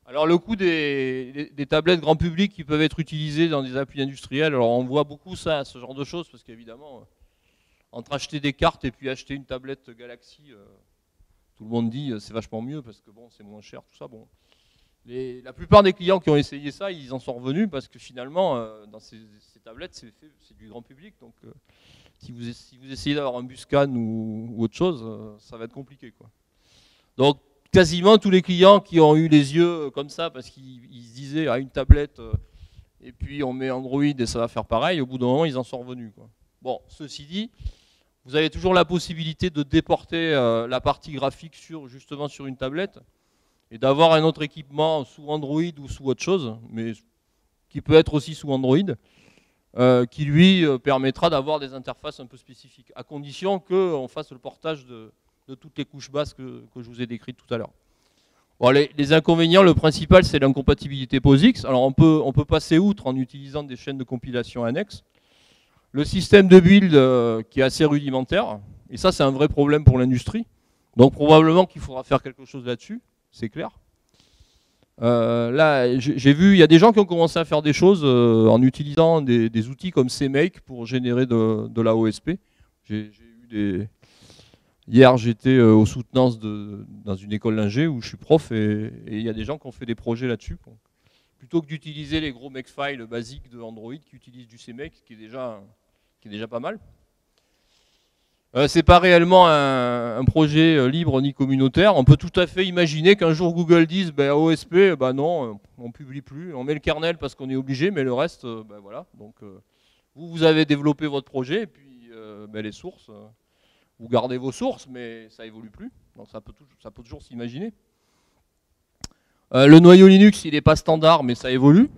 Alors le coût des tablettes grand public qui peuvent être utilisées dans des applis industriels, alors on voit beaucoup ça, ce genre de choses, parce qu'évidemment, entre acheter des cartes et puis acheter une tablette Galaxy, tout le monde dit c'est vachement mieux parce que bon, c'est moins cher, tout ça. Bon, la plupart des clients qui ont essayé ça, ils en sont revenus parce que finalement, dans ces tablettes, c'est du grand public. Donc si vous essayez d'avoir un Buscan ou autre chose, ça va être compliqué, quoi. Donc quasiment tous les clients qui ont eu les yeux comme ça parce qu'ils se disaient une tablette et puis on met Android et ça va faire pareil, au bout d'un moment ils en sont revenus, quoi. Bon, ceci dit, vous avez toujours la possibilité de déporter la partie graphique justement sur une tablette et d'avoir un autre équipement sous Android ou sous autre chose, mais qui peut être aussi sous Android, qui lui permettra d'avoir des interfaces un peu spécifiques, à condition qu'on fasse le portage de toutes les couches basses que je vous ai décrites tout à l'heure. Bon, les inconvénients, le principal, c'est l'incompatibilité POSIX. Alors on peut passer outre en utilisant des chaînes de compilation annexes. Le système de build qui est assez rudimentaire, et ça c'est un vrai problème pour l'industrie. Donc probablement qu'il faudra faire quelque chose là-dessus, c'est clair. Là, j'ai vu, il y a des gens qui ont commencé à faire des choses en utilisant des outils comme CMake pour générer de la OSP. J'ai eu Hier, j'étais aux soutenances dans une école d'ingé où je suis prof et il y a des gens qui ont fait des projets là-dessus. Plutôt que d'utiliser les gros makefiles basiques de Android qui utilisent du CMake, qui est déjà pas mal. C'est pas réellement un projet libre ni communautaire. On peut tout à fait imaginer qu'un jour Google dise OSP, non, on publie plus. On met le kernel parce qu'on est obligé, mais le reste, voilà. Donc vous avez développé votre projet et puis les sources. Vous gardez vos sources, mais ça évolue plus. Donc ça peut toujours s'imaginer. Le noyau Linux, il n'est pas standard, mais ça évolue.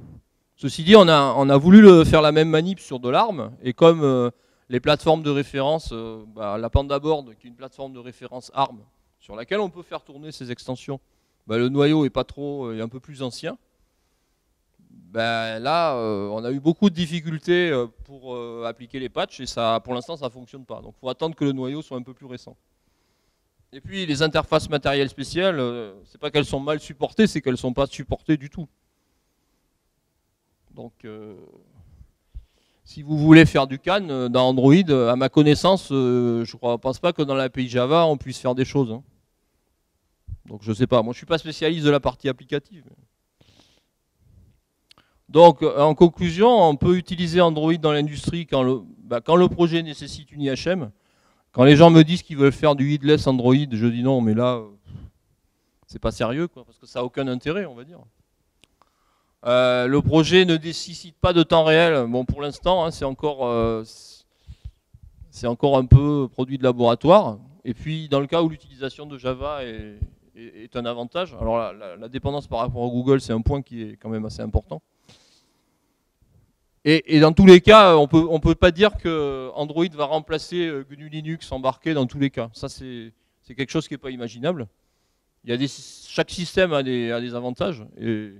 Ceci dit, on a voulu faire la même manip sur de l'ARM, et comme les plateformes de référence, la Pandaboard, qui est une plateforme de référence ARM, sur laquelle on peut faire tourner ces extensions, le noyau est un peu plus ancien. Là, on a eu beaucoup de difficultés pour appliquer les patchs, et pour l'instant, ça ne fonctionne pas. Donc il faut attendre que le noyau soit un peu plus récent. Et puis les interfaces matérielles spéciales, c'est pas qu'elles sont mal supportées, c'est qu'elles ne sont pas supportées du tout. Donc si vous voulez faire du CAN dans Android, à ma connaissance, je ne pense pas que dans l'API Java, on puisse faire des choses, hein. Donc je ne sais pas, moi je ne suis pas spécialiste de la partie applicative. Donc en conclusion, on peut utiliser Android dans l'industrie quand le projet nécessite une IHM. Quand les gens me disent qu'ils veulent faire du headless Android, je dis non, mais là, c'est pas sérieux, quoi, parce que ça n'a aucun intérêt, on va dire. Le projet ne nécessite pas de temps réel. Bon, pour l'instant, hein, c'est encore un peu produit de laboratoire. Et puis, dans le cas où l'utilisation de Java est un avantage, alors la dépendance par rapport à Google, c'est un point qui est quand même assez important. Et dans tous les cas, on peut pas dire que Android va remplacer GNU Linux embarqué dans tous les cas. Ça, c'est quelque chose qui n'est pas imaginable. Chaque système a des avantages. Et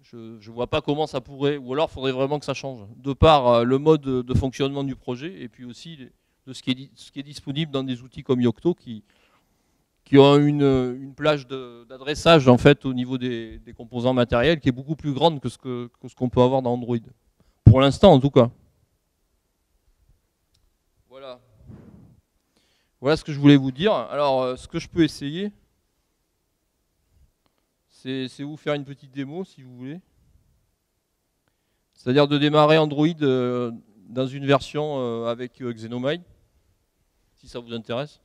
je ne vois pas comment ça pourrait, ou alors il faudrait vraiment que ça change, de par le mode de fonctionnement du projet, et puis aussi de ce qui est disponible dans des outils comme Yocto, qui ont une plage d'adressage en fait au niveau des composants matériels qui est beaucoup plus grande que ce qu'on peut avoir dans Android. pour l'instant en tout cas. Voilà. Voilà ce que je voulais vous dire. Alors, ce que je peux essayer, c'est vous faire une petite démo si vous voulez. C'est-à-dire de démarrer Android dans une version avec Xenomine, si ça vous intéresse.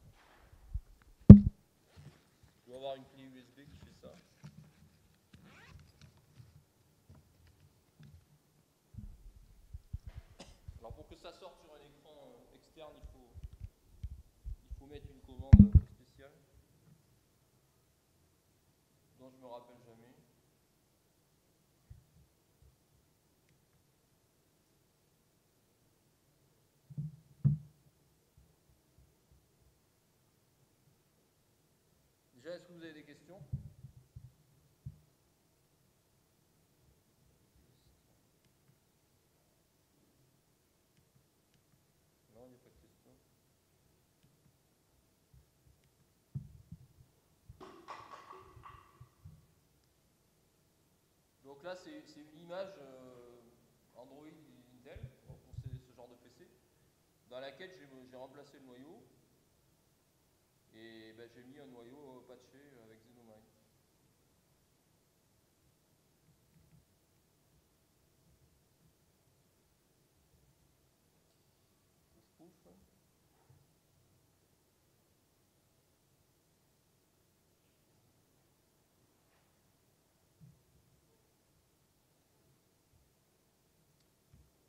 Je dois avoir une clé USB qui fait ça. Alors pour que ça sorte sur un écran externe, il faut mettre une commande spéciale dont je me rappelle jamais. Déjà, est-ce que vous avez des questions? Non, il n'y a pas de questions. Donc là, c'est une image Android Intel, donc pour ce genre de PC, dans laquelle j'ai remplacé le noyau et ben, j'ai mis un noyau patché avec Xenomine. Pouf, pouf.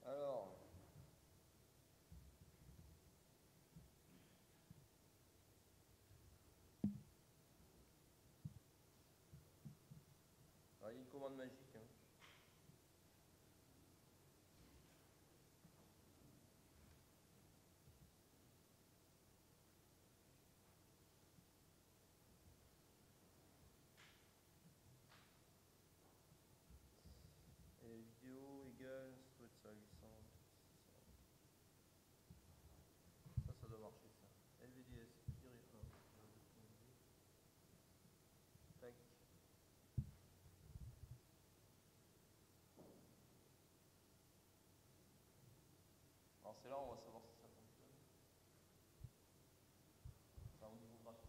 Alors, il y a une commande magique. Hein. Et vidéo égale souhaite sa licence. Ça doit marcher ça. LVDS, tac. Alors c'est là on va savoir si ça fonctionne. Ça au niveau graphique.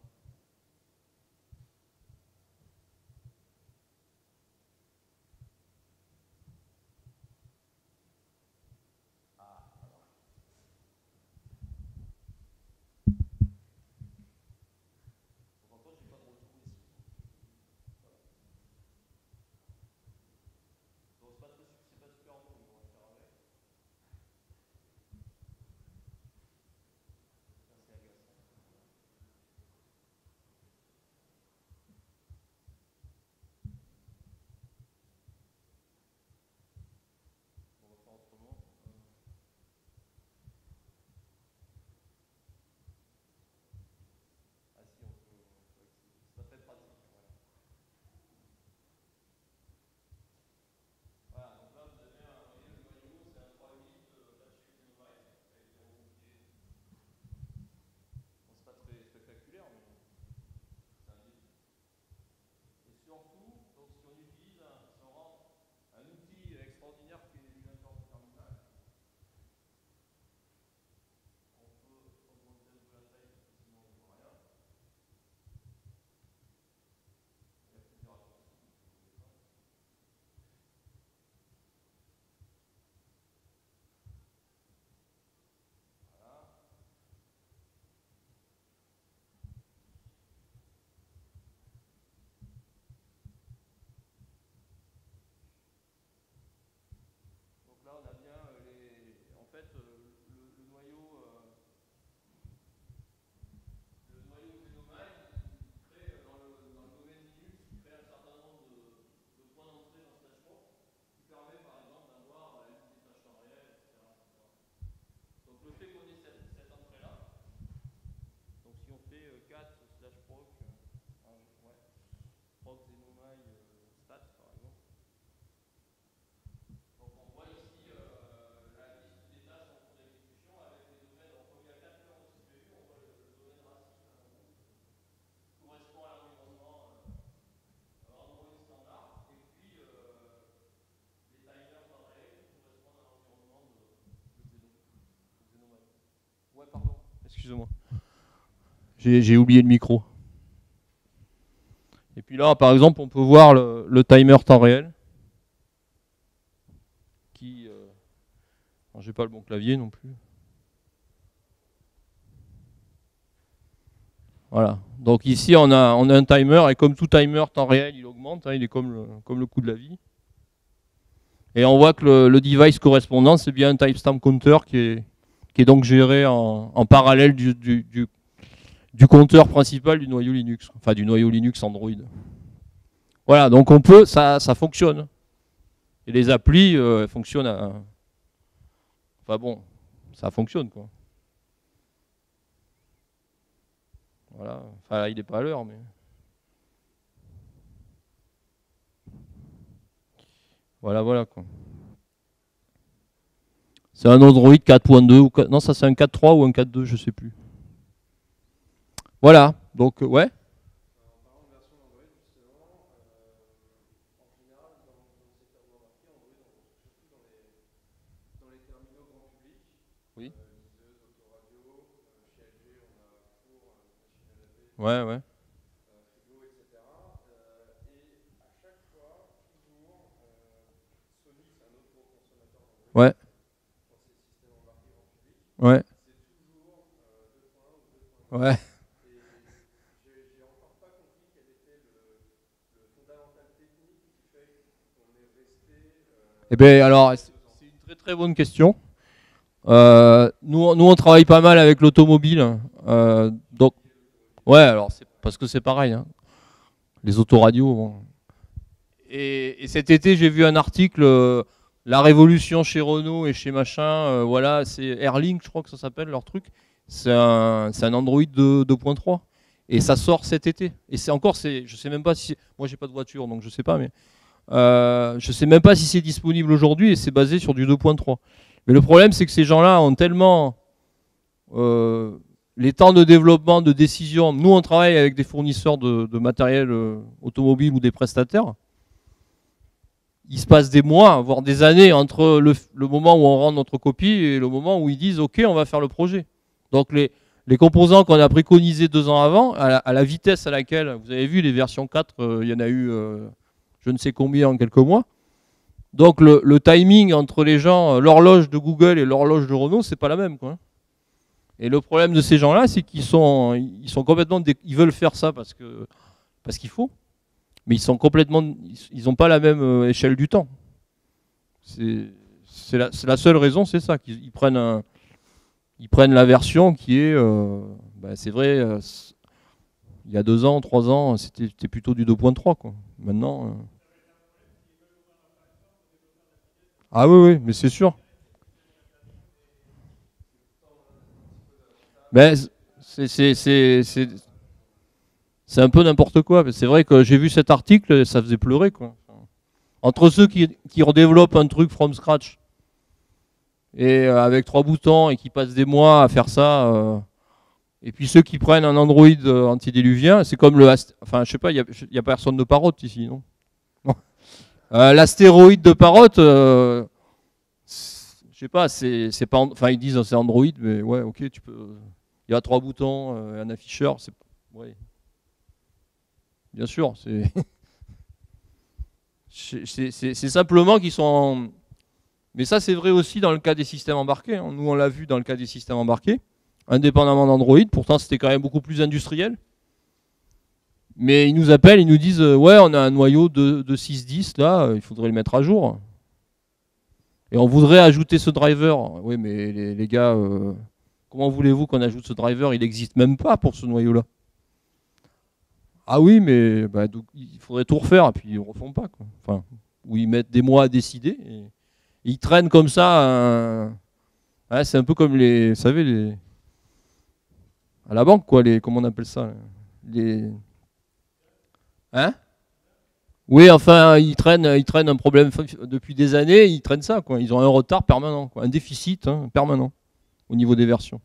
Là, on a bien en fait, le noyau Xenomine crée dans le domaine Linux, il crée un certain nombre de points d'entrée dans SlashPort qui permet par exemple d'avoir la liste des tâches en réel, etc., etc. Donc le fait qu'on ait cette entrée-là, donc si on fait 4 slash proc, proc Xenomine stats par exemple. Donc on voit ici la liste des tâches en cours d'exécution avec les domaines. Donc comme il y a 4 cœurs de CPU, on voit le domaine racine en rouge correspond à l'environnement Android standard et puis les timers en réel qui correspondent à l'environnement excusez-moi. J'ai oublié le micro. Et puis là, par exemple, on peut voir le timer temps réel. Qui, j'ai pas le bon clavier non plus. Voilà. Donc ici, on a un timer, et comme tout timer temps réel, il augmente, hein, il est comme le coût de la vie. Et on voit que le device correspondant, c'est bien un timestamp counter qui est donc géré en parallèle du compteur principal du noyau Linux, enfin du noyau Linux Android. Voilà, donc on peut, ça fonctionne. Et les applis fonctionnent enfin bon, ça fonctionne quoi. Voilà, enfin là, il n'est pas à l'heure, mais... Voilà quoi. C'est un Android 4.2 ou non, ça c'est un 4.3 ou un 4.2, je sais plus. Voilà, donc ouais. Oui. Ouais. Ouais. Ouais. Ouais. Eh bien, alors, c'est une très très bonne question. Nous, on travaille pas mal avec l'automobile. Donc, ouais, alors, c'est parce que c'est pareil. Hein. Les autoradios. Bon. Et cet été, j'ai vu un article, la révolution chez Renault et chez machin. Voilà, c'est Airlink, je crois que ça s'appelle leur truc. C'est un Android 2.3. Et ça sort cet été. Et c'est encore, je sais même pas si. Moi, j'ai pas de voiture, donc je sais pas, mais. Je sais même pas si c'est disponible aujourd'hui et c'est basé sur du 2.3. Mais le problème, c'est que ces gens-là ont tellement les temps de développement, de décision. Nous, on travaille avec des fournisseurs de matériel automobile ou des prestataires. Il se passe des mois, voire des années entre le moment où on rend notre copie et le moment où ils disent OK, on va faire le projet. Donc les composants qu'on a préconisés 2 ans avant, à la vitesse à laquelle, vous avez vu les versions 4, il y en a eu je ne sais combien en quelques mois. Donc le timing entre les gens, l'horloge de Google et l'horloge de Renault, c'est pas la même, quoi. Et le problème de ces gens-là, c'est qu'ils sont complètement, ils veulent faire ça parce qu'il faut, mais ils n'ont pas la même échelle du temps. C'est la seule raison, c'est ça, qu'ils prennent la version qui est, c'est vrai, il y a 2 ans, 3 ans, c'était plutôt du 2.3, quoi. Maintenant. Ah oui, mais c'est sûr. Ben, c'est un peu n'importe quoi. C'est vrai que j'ai vu cet article, ça faisait pleurer, quoi. Entre ceux qui redéveloppent un truc from scratch et avec 3 boutons et qui passent des mois à faire ça, et puis ceux qui prennent un Android antédiluvien, c'est comme enfin, je sais pas, il y a personne de Parrot ici, non? L'astéroïde de Parrot, je sais pas, c'est pas, enfin ils disent c'est Android, mais ouais, ok, tu peux. Il y a 3 boutons, un afficheur, ouais. Bien sûr, c'est simplement qu'ils sont. Mais ça, c'est vrai aussi dans le cas des systèmes embarqués. Hein. Nous, on l'a vu dans le cas des systèmes embarqués, indépendamment d'Android. Pourtant, c'était quand même beaucoup plus industriel. Mais ils nous appellent, ils nous disent ouais, on a un noyau de 6.10 là, il faudrait le mettre à jour. Et on voudrait ajouter ce driver. Oui, mais les gars, comment voulez-vous qu'on ajoute ce driver? Il n'existe même pas pour ce noyau-là. Ah oui, mais donc, il faudrait tout refaire, et puis ils ne refont pas, quoi. Enfin, ou ils mettent des mois à décider. Et ils traînent comme ça. Ouais, c'est un peu comme vous savez, à la banque, quoi. Comment on appelle ça? Hein? Oui, enfin, ils traînent un problème depuis des années, ils traînent ça, quoi. Ils ont un retard permanent, quoi. Un déficit permanent au niveau des versions.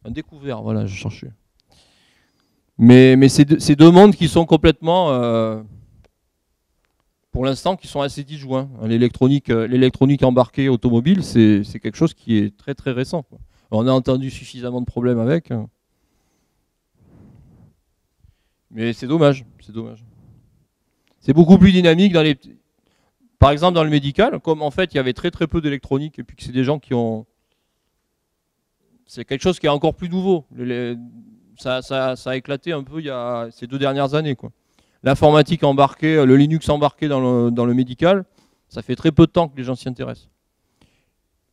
Un découvert, voilà, je cherchais. Mais c'est 2 mondes qui sont complètement, pour l'instant, qui sont assez disjoints. L'électronique embarquée automobile, c'est quelque chose qui est très très récent, quoi. On a entendu suffisamment de problèmes avec. Mais c'est dommage, c'est dommage. C'est beaucoup plus dynamique dans les... Par exemple, dans le médical, comme en fait il y avait très très peu d'électronique, et puis que c'est des gens qui ont... C'est quelque chose qui est encore plus nouveau. Ça a éclaté un peu il y a ces 2 dernières années, quoi. L'informatique embarquée, le Linux embarqué dans le médical, ça fait très peu de temps que les gens s'y intéressent.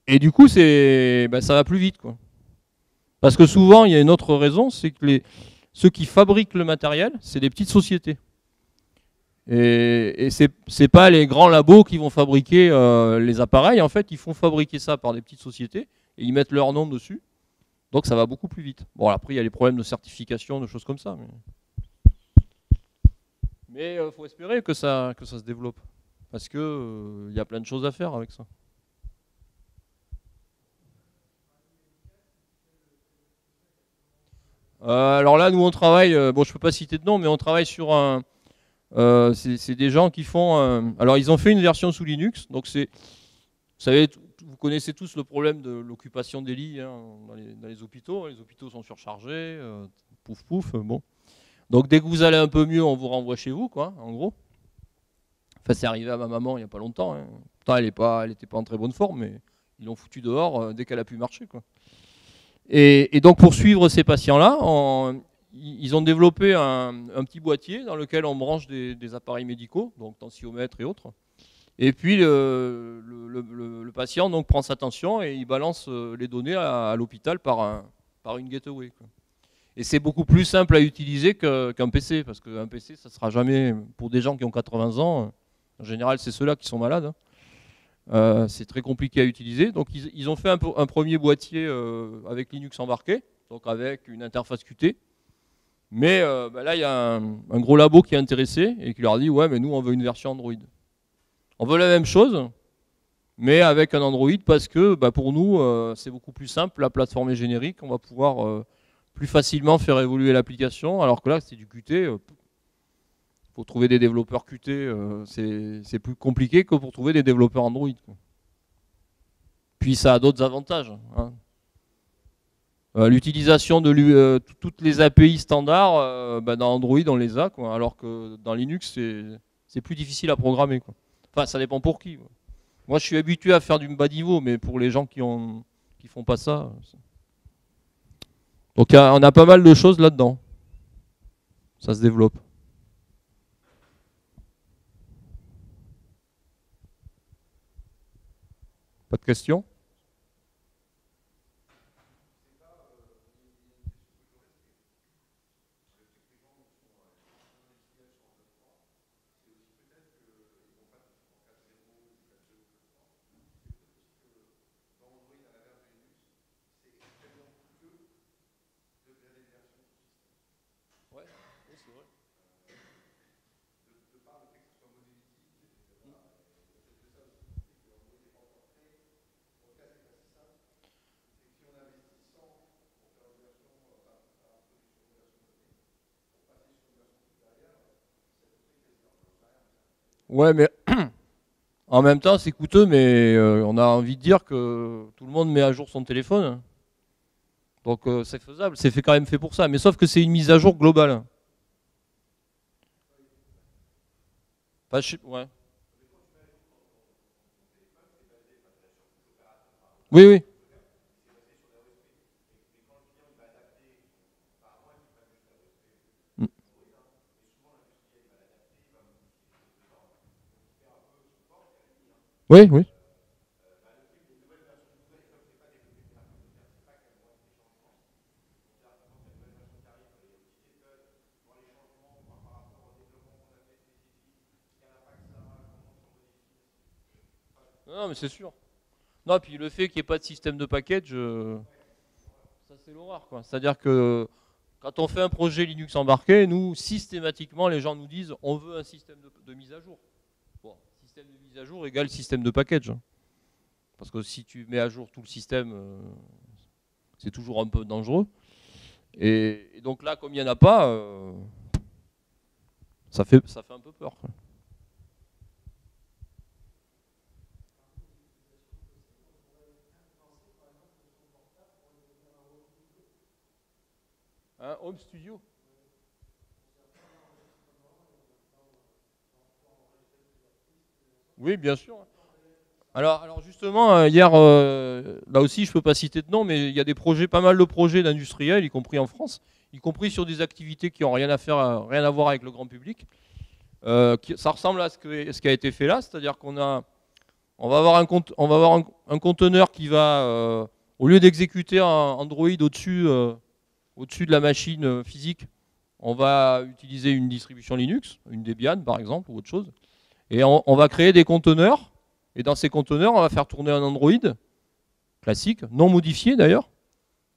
Et du coup, ça va plus vite, quoi. Parce que souvent, il y a une autre raison, c'est que ceux qui fabriquent le matériel, c'est des petites sociétés. Et c'est pas les grands labos qui vont fabriquer les appareils. En fait, ils font fabriquer ça par des petites sociétés et ils mettent leur nom dessus. Donc ça va beaucoup plus vite. Bon, après, il y a les problèmes de certification, de choses comme ça. Mais faut espérer que ça se développe. Parce que y a plein de choses à faire avec ça. Alors là, nous, on travaille, bon, je peux pas citer de nom, mais on travaille sur un... c'est des gens qui font... alors, ils ont fait une version sous Linux. Donc, vous savez, vous connaissez tous le problème de l'occupation des lits, hein, dans les hôpitaux. Les hôpitaux sont surchargés, pouf pouf, bon. Donc dès que vous allez un peu mieux, on vous renvoie chez vous, quoi, en gros. Enfin, c'est arrivé à ma maman il n'y a pas longtemps, hein. Pourtant, elle n'était pas en très bonne forme, mais ils l'ont foutue dehors dès qu'elle a pu marcher, quoi. Et donc pour suivre ces patients-là, ils ont développé un petit boîtier dans lequel on branche des appareils médicaux, donc tensiomètre et autres. Et puis le patient donc prend sa tension et il balance les données à l'hôpital par une gateway, quoi. Et c'est beaucoup plus simple à utiliser qu'un PC, parce qu'un PC, ça ne sera jamais, pour des gens qui ont 80 ans, en général c'est ceux-là qui sont malades, hein. C'est très compliqué à utiliser. Donc ils ont fait un premier boîtier avec Linux embarqué, donc avec une interface Qt. Mais là, il y a un gros labo qui est intéressé et qui leur dit, ouais, mais nous, on veut une version Android. On veut la même chose, mais avec un Android, parce que pour nous, c'est beaucoup plus simple, la plateforme est générique, on va pouvoir plus facilement faire évoluer l'application, alors que là, c'est du Qt. Pour trouver des développeurs Qt, c'est plus compliqué que pour trouver des développeurs Android, quoi. Puis ça a d'autres avantages, hein. L'utilisation de toutes les API standards, dans Android, on les a, quoi, alors que dans Linux, c'est plus difficile à programmer, quoi. Enfin, ça dépend pour qui, quoi. Moi, je suis habitué à faire du bas niveau, mais pour les gens qui font pas ça... Donc, on a pas mal de choses là-dedans. Ça se développe. Pas de questions? Ouais, c'est vrai. Ouais, mais en même temps, c'est coûteux, mais on a envie de dire que tout le monde met à jour son téléphone. Donc c'est faisable, c'est quand même fait pour ça. Mais sauf que c'est une mise à jour globale. Enfin, ouais. Oui, oui. Mm. Oui, oui. Non, mais c'est sûr. Non, puis le fait qu'il n'y ait pas de système de package, ça c'est l'horreur, quoi. C'est-à-dire que quand on fait un projet Linux embarqué, nous, systématiquement, les gens nous disent on veut un système de mise à jour. Bon, système de mise à jour égale système de package, hein. Parce que si tu mets à jour tout le système, c'est toujours un peu dangereux. Et donc là, comme il n'y en a pas, ça fait un peu peur, quoi. Un home studio. Oui, bien sûr. Alors justement, hier, là aussi, je ne peux pas citer de nom, mais il y a des projets, pas mal de projets d'industriels, y compris en France, y compris sur des activités qui n'ont rien à faire, rien à voir avec le grand public. Ça ressemble à ce qui a été fait là, c'est-à-dire on va avoir un conteneur qui va, au lieu d'exécuter un Android au-dessus de la machine physique, on va utiliser une distribution Linux, une Debian par exemple, ou autre chose. Et on va créer des conteneurs. Et dans ces conteneurs, on va faire tourner un Android classique, non modifié d'ailleurs.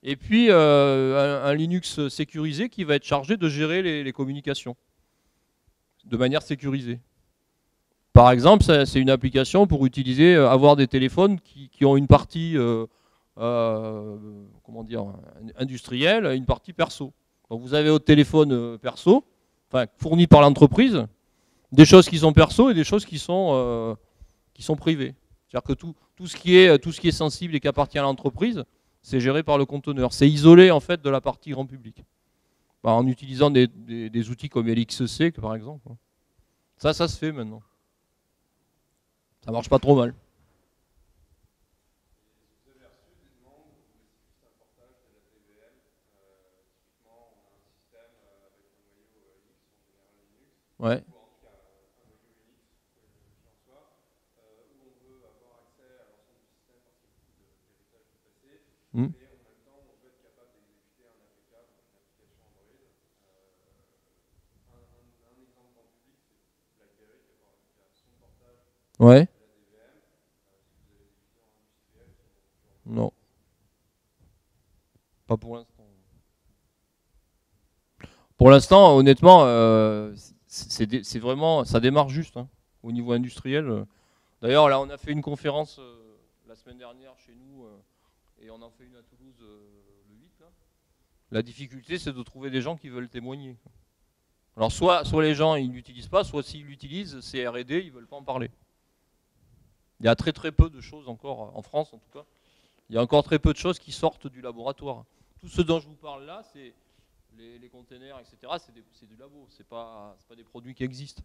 Et puis un Linux sécurisé qui va être chargé de gérer les communications de manière sécurisée. Par exemple, c'est une application pour utiliser, avoir des téléphones qui ont une partie comment dire, industrielle et une partie perso. Donc vous avez votre téléphone perso, enfin, fourni par l'entreprise, des choses qui sont perso et des choses qui sont privées. C'est-à-dire que tout ce qui est sensible et qui appartient à l'entreprise, c'est géré par le conteneur. C'est isolé en fait de la partie grand public. En utilisant des outils comme LXC par exemple. Ça se fait maintenant. Ça marche pas trop mal. Ouais. Hmm. Ouais. Non. Pas pour l'instant. Pour l'instant, honnêtement, c'est vraiment, ça démarre juste hein, au niveau industriel. D'ailleurs, là, on a fait une conférence la semaine dernière chez nous et on en fait une à Toulouse le 8. Là. La difficulté, c'est de trouver des gens qui veulent témoigner. Alors, soit les gens ils l'utilisent pas, soit s'ils l'utilisent, c'est R&D, ils veulent pas en parler. Il y a très très peu de choses encore en France, en tout cas. Il y a encore très peu de choses qui sortent du laboratoire. Tout ce dont je vous parle là, c'est les containers, etc. C'est du labo, c'est pas des produits qui existent.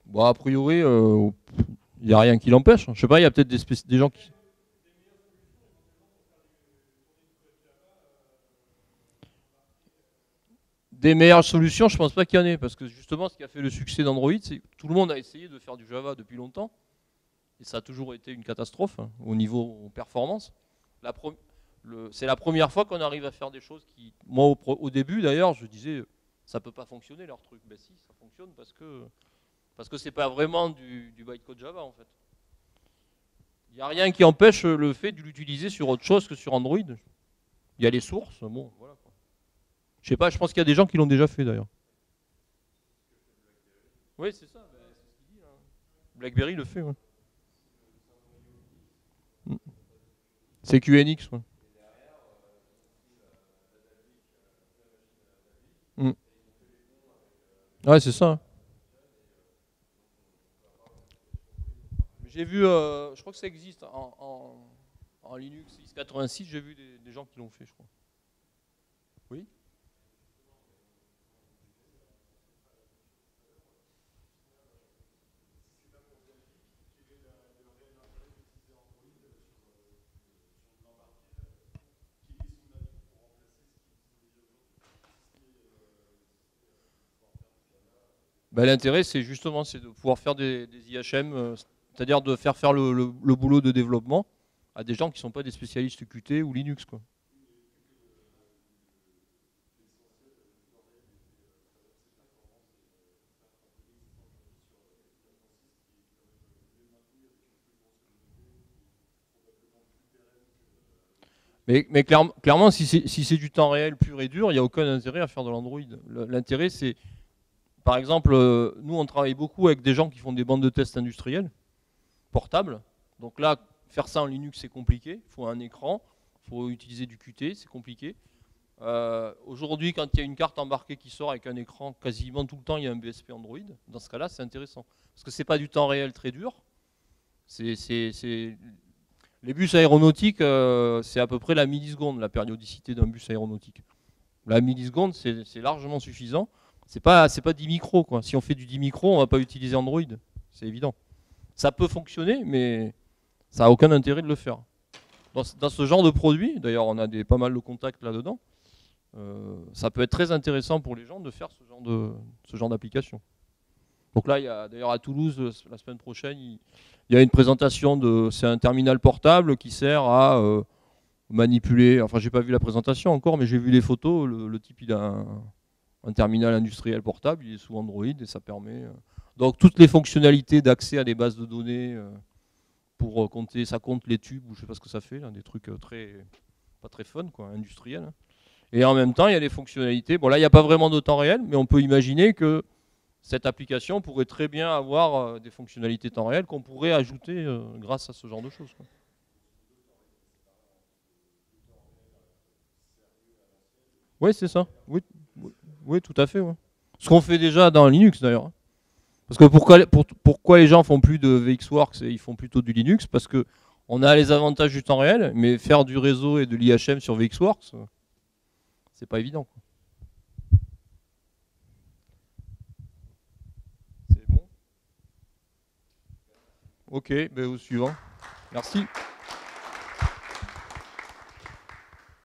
Bon, a priori, il n'y a rien qui l'empêche. Je sais pas, il y a peut-être des gens qui. Des meilleures solutions, je pense pas qu'il y en ait, parce que justement, ce qui a fait le succès d'Android, c'est que tout le monde a essayé de faire du Java depuis longtemps, et ça a toujours été une catastrophe hein, au niveau performance. C'est la première fois qu'on arrive à faire des choses qui, moi au début d'ailleurs, je disais, ça peut pas fonctionner leur truc. Ben si, ça fonctionne parce que c'est pas vraiment du bytecode Java en fait. Il n'y a rien qui empêche le fait de l'utiliser sur autre chose que sur Android. Il y a les sources, bon, voilà. Je sais pas, je pense qu'il y a des gens qui l'ont déjà fait d'ailleurs. Oui, c'est ça, ben, c'est ce qu'il dit. Hein. BlackBerry le fait, ouais. Mm. C'est QNX, ouais. Mm. Ouais, c'est ça. Hein. J'ai vu, je crois que ça existe en Linux x86, j'ai vu des gens qui l'ont fait, je crois. Oui. Ben, l'intérêt, c'est justement de pouvoir faire des IHM, c'est-à-dire de faire le boulot de développement à des gens qui ne sont pas des spécialistes Qt ou Linux, quoi. Mais clairement, si c'est du temps réel pur et dur, il n'y a aucun intérêt à faire de l'Android. L'intérêt, c'est, par exemple, nous, on travaille beaucoup avec des gens qui font des bandes de tests industriels, portables. Donc là, Faire ça en Linux, c'est compliqué. Il faut un écran, il faut utiliser du Qt, c'est compliqué. Aujourd'hui, quand il y a une carte embarquée qui sort avec un écran, quasiment tout le temps, il y a un BSP Android. Dans ce cas-là, c'est intéressant. Parce que c'est pas du temps réel très dur. Les bus aéronautiques, c'est à peu près la milliseconde, la périodicité d'un bus aéronautique. La milliseconde, c'est largement suffisant. C'est pas 10 micros, quoi. Si on fait du 10 micros, on va pas utiliser Android. C'est évident. Ça peut fonctionner, mais ça n'a aucun intérêt de le faire. Dans ce genre de produit, d'ailleurs, on a pas mal de contacts là-dedans, ça peut être très intéressant pour les gens de faire ce genre d'application. Donc là, il y a d'ailleurs à Toulouse, la semaine prochaine, il y a une présentation c'est un terminal portable qui sert à manipuler, enfin j'ai pas vu la présentation encore, mais j'ai vu les photos, le type il a un terminal industriel portable, il est sous Android et ça permet donc toutes les fonctionnalités d'accès à des bases de données pour compter, ça compte les tubes ou je sais pas ce que ça fait, là, des trucs pas très fun quoi, industriels. Hein. Et en même temps il y a des fonctionnalités, bon là il n'y a pas vraiment de temps réel, mais on peut imaginer que cette application pourrait très bien avoir des fonctionnalités temps réel qu'on pourrait ajouter grâce à ce genre de choses. Quoi. Oui, c'est ça. Oui, oui, tout à fait. Ouais. Ce qu'on fait déjà dans Linux d'ailleurs. Hein. Parce que pourquoi les gens font plus de VxWorks et ils font plutôt du Linux? Parce que on a les avantages du temps réel, mais faire du réseau et de l'IHM sur VxWorks, c'est pas évident. Quoi. C'est bon. Ok, ben, au suivant. Merci.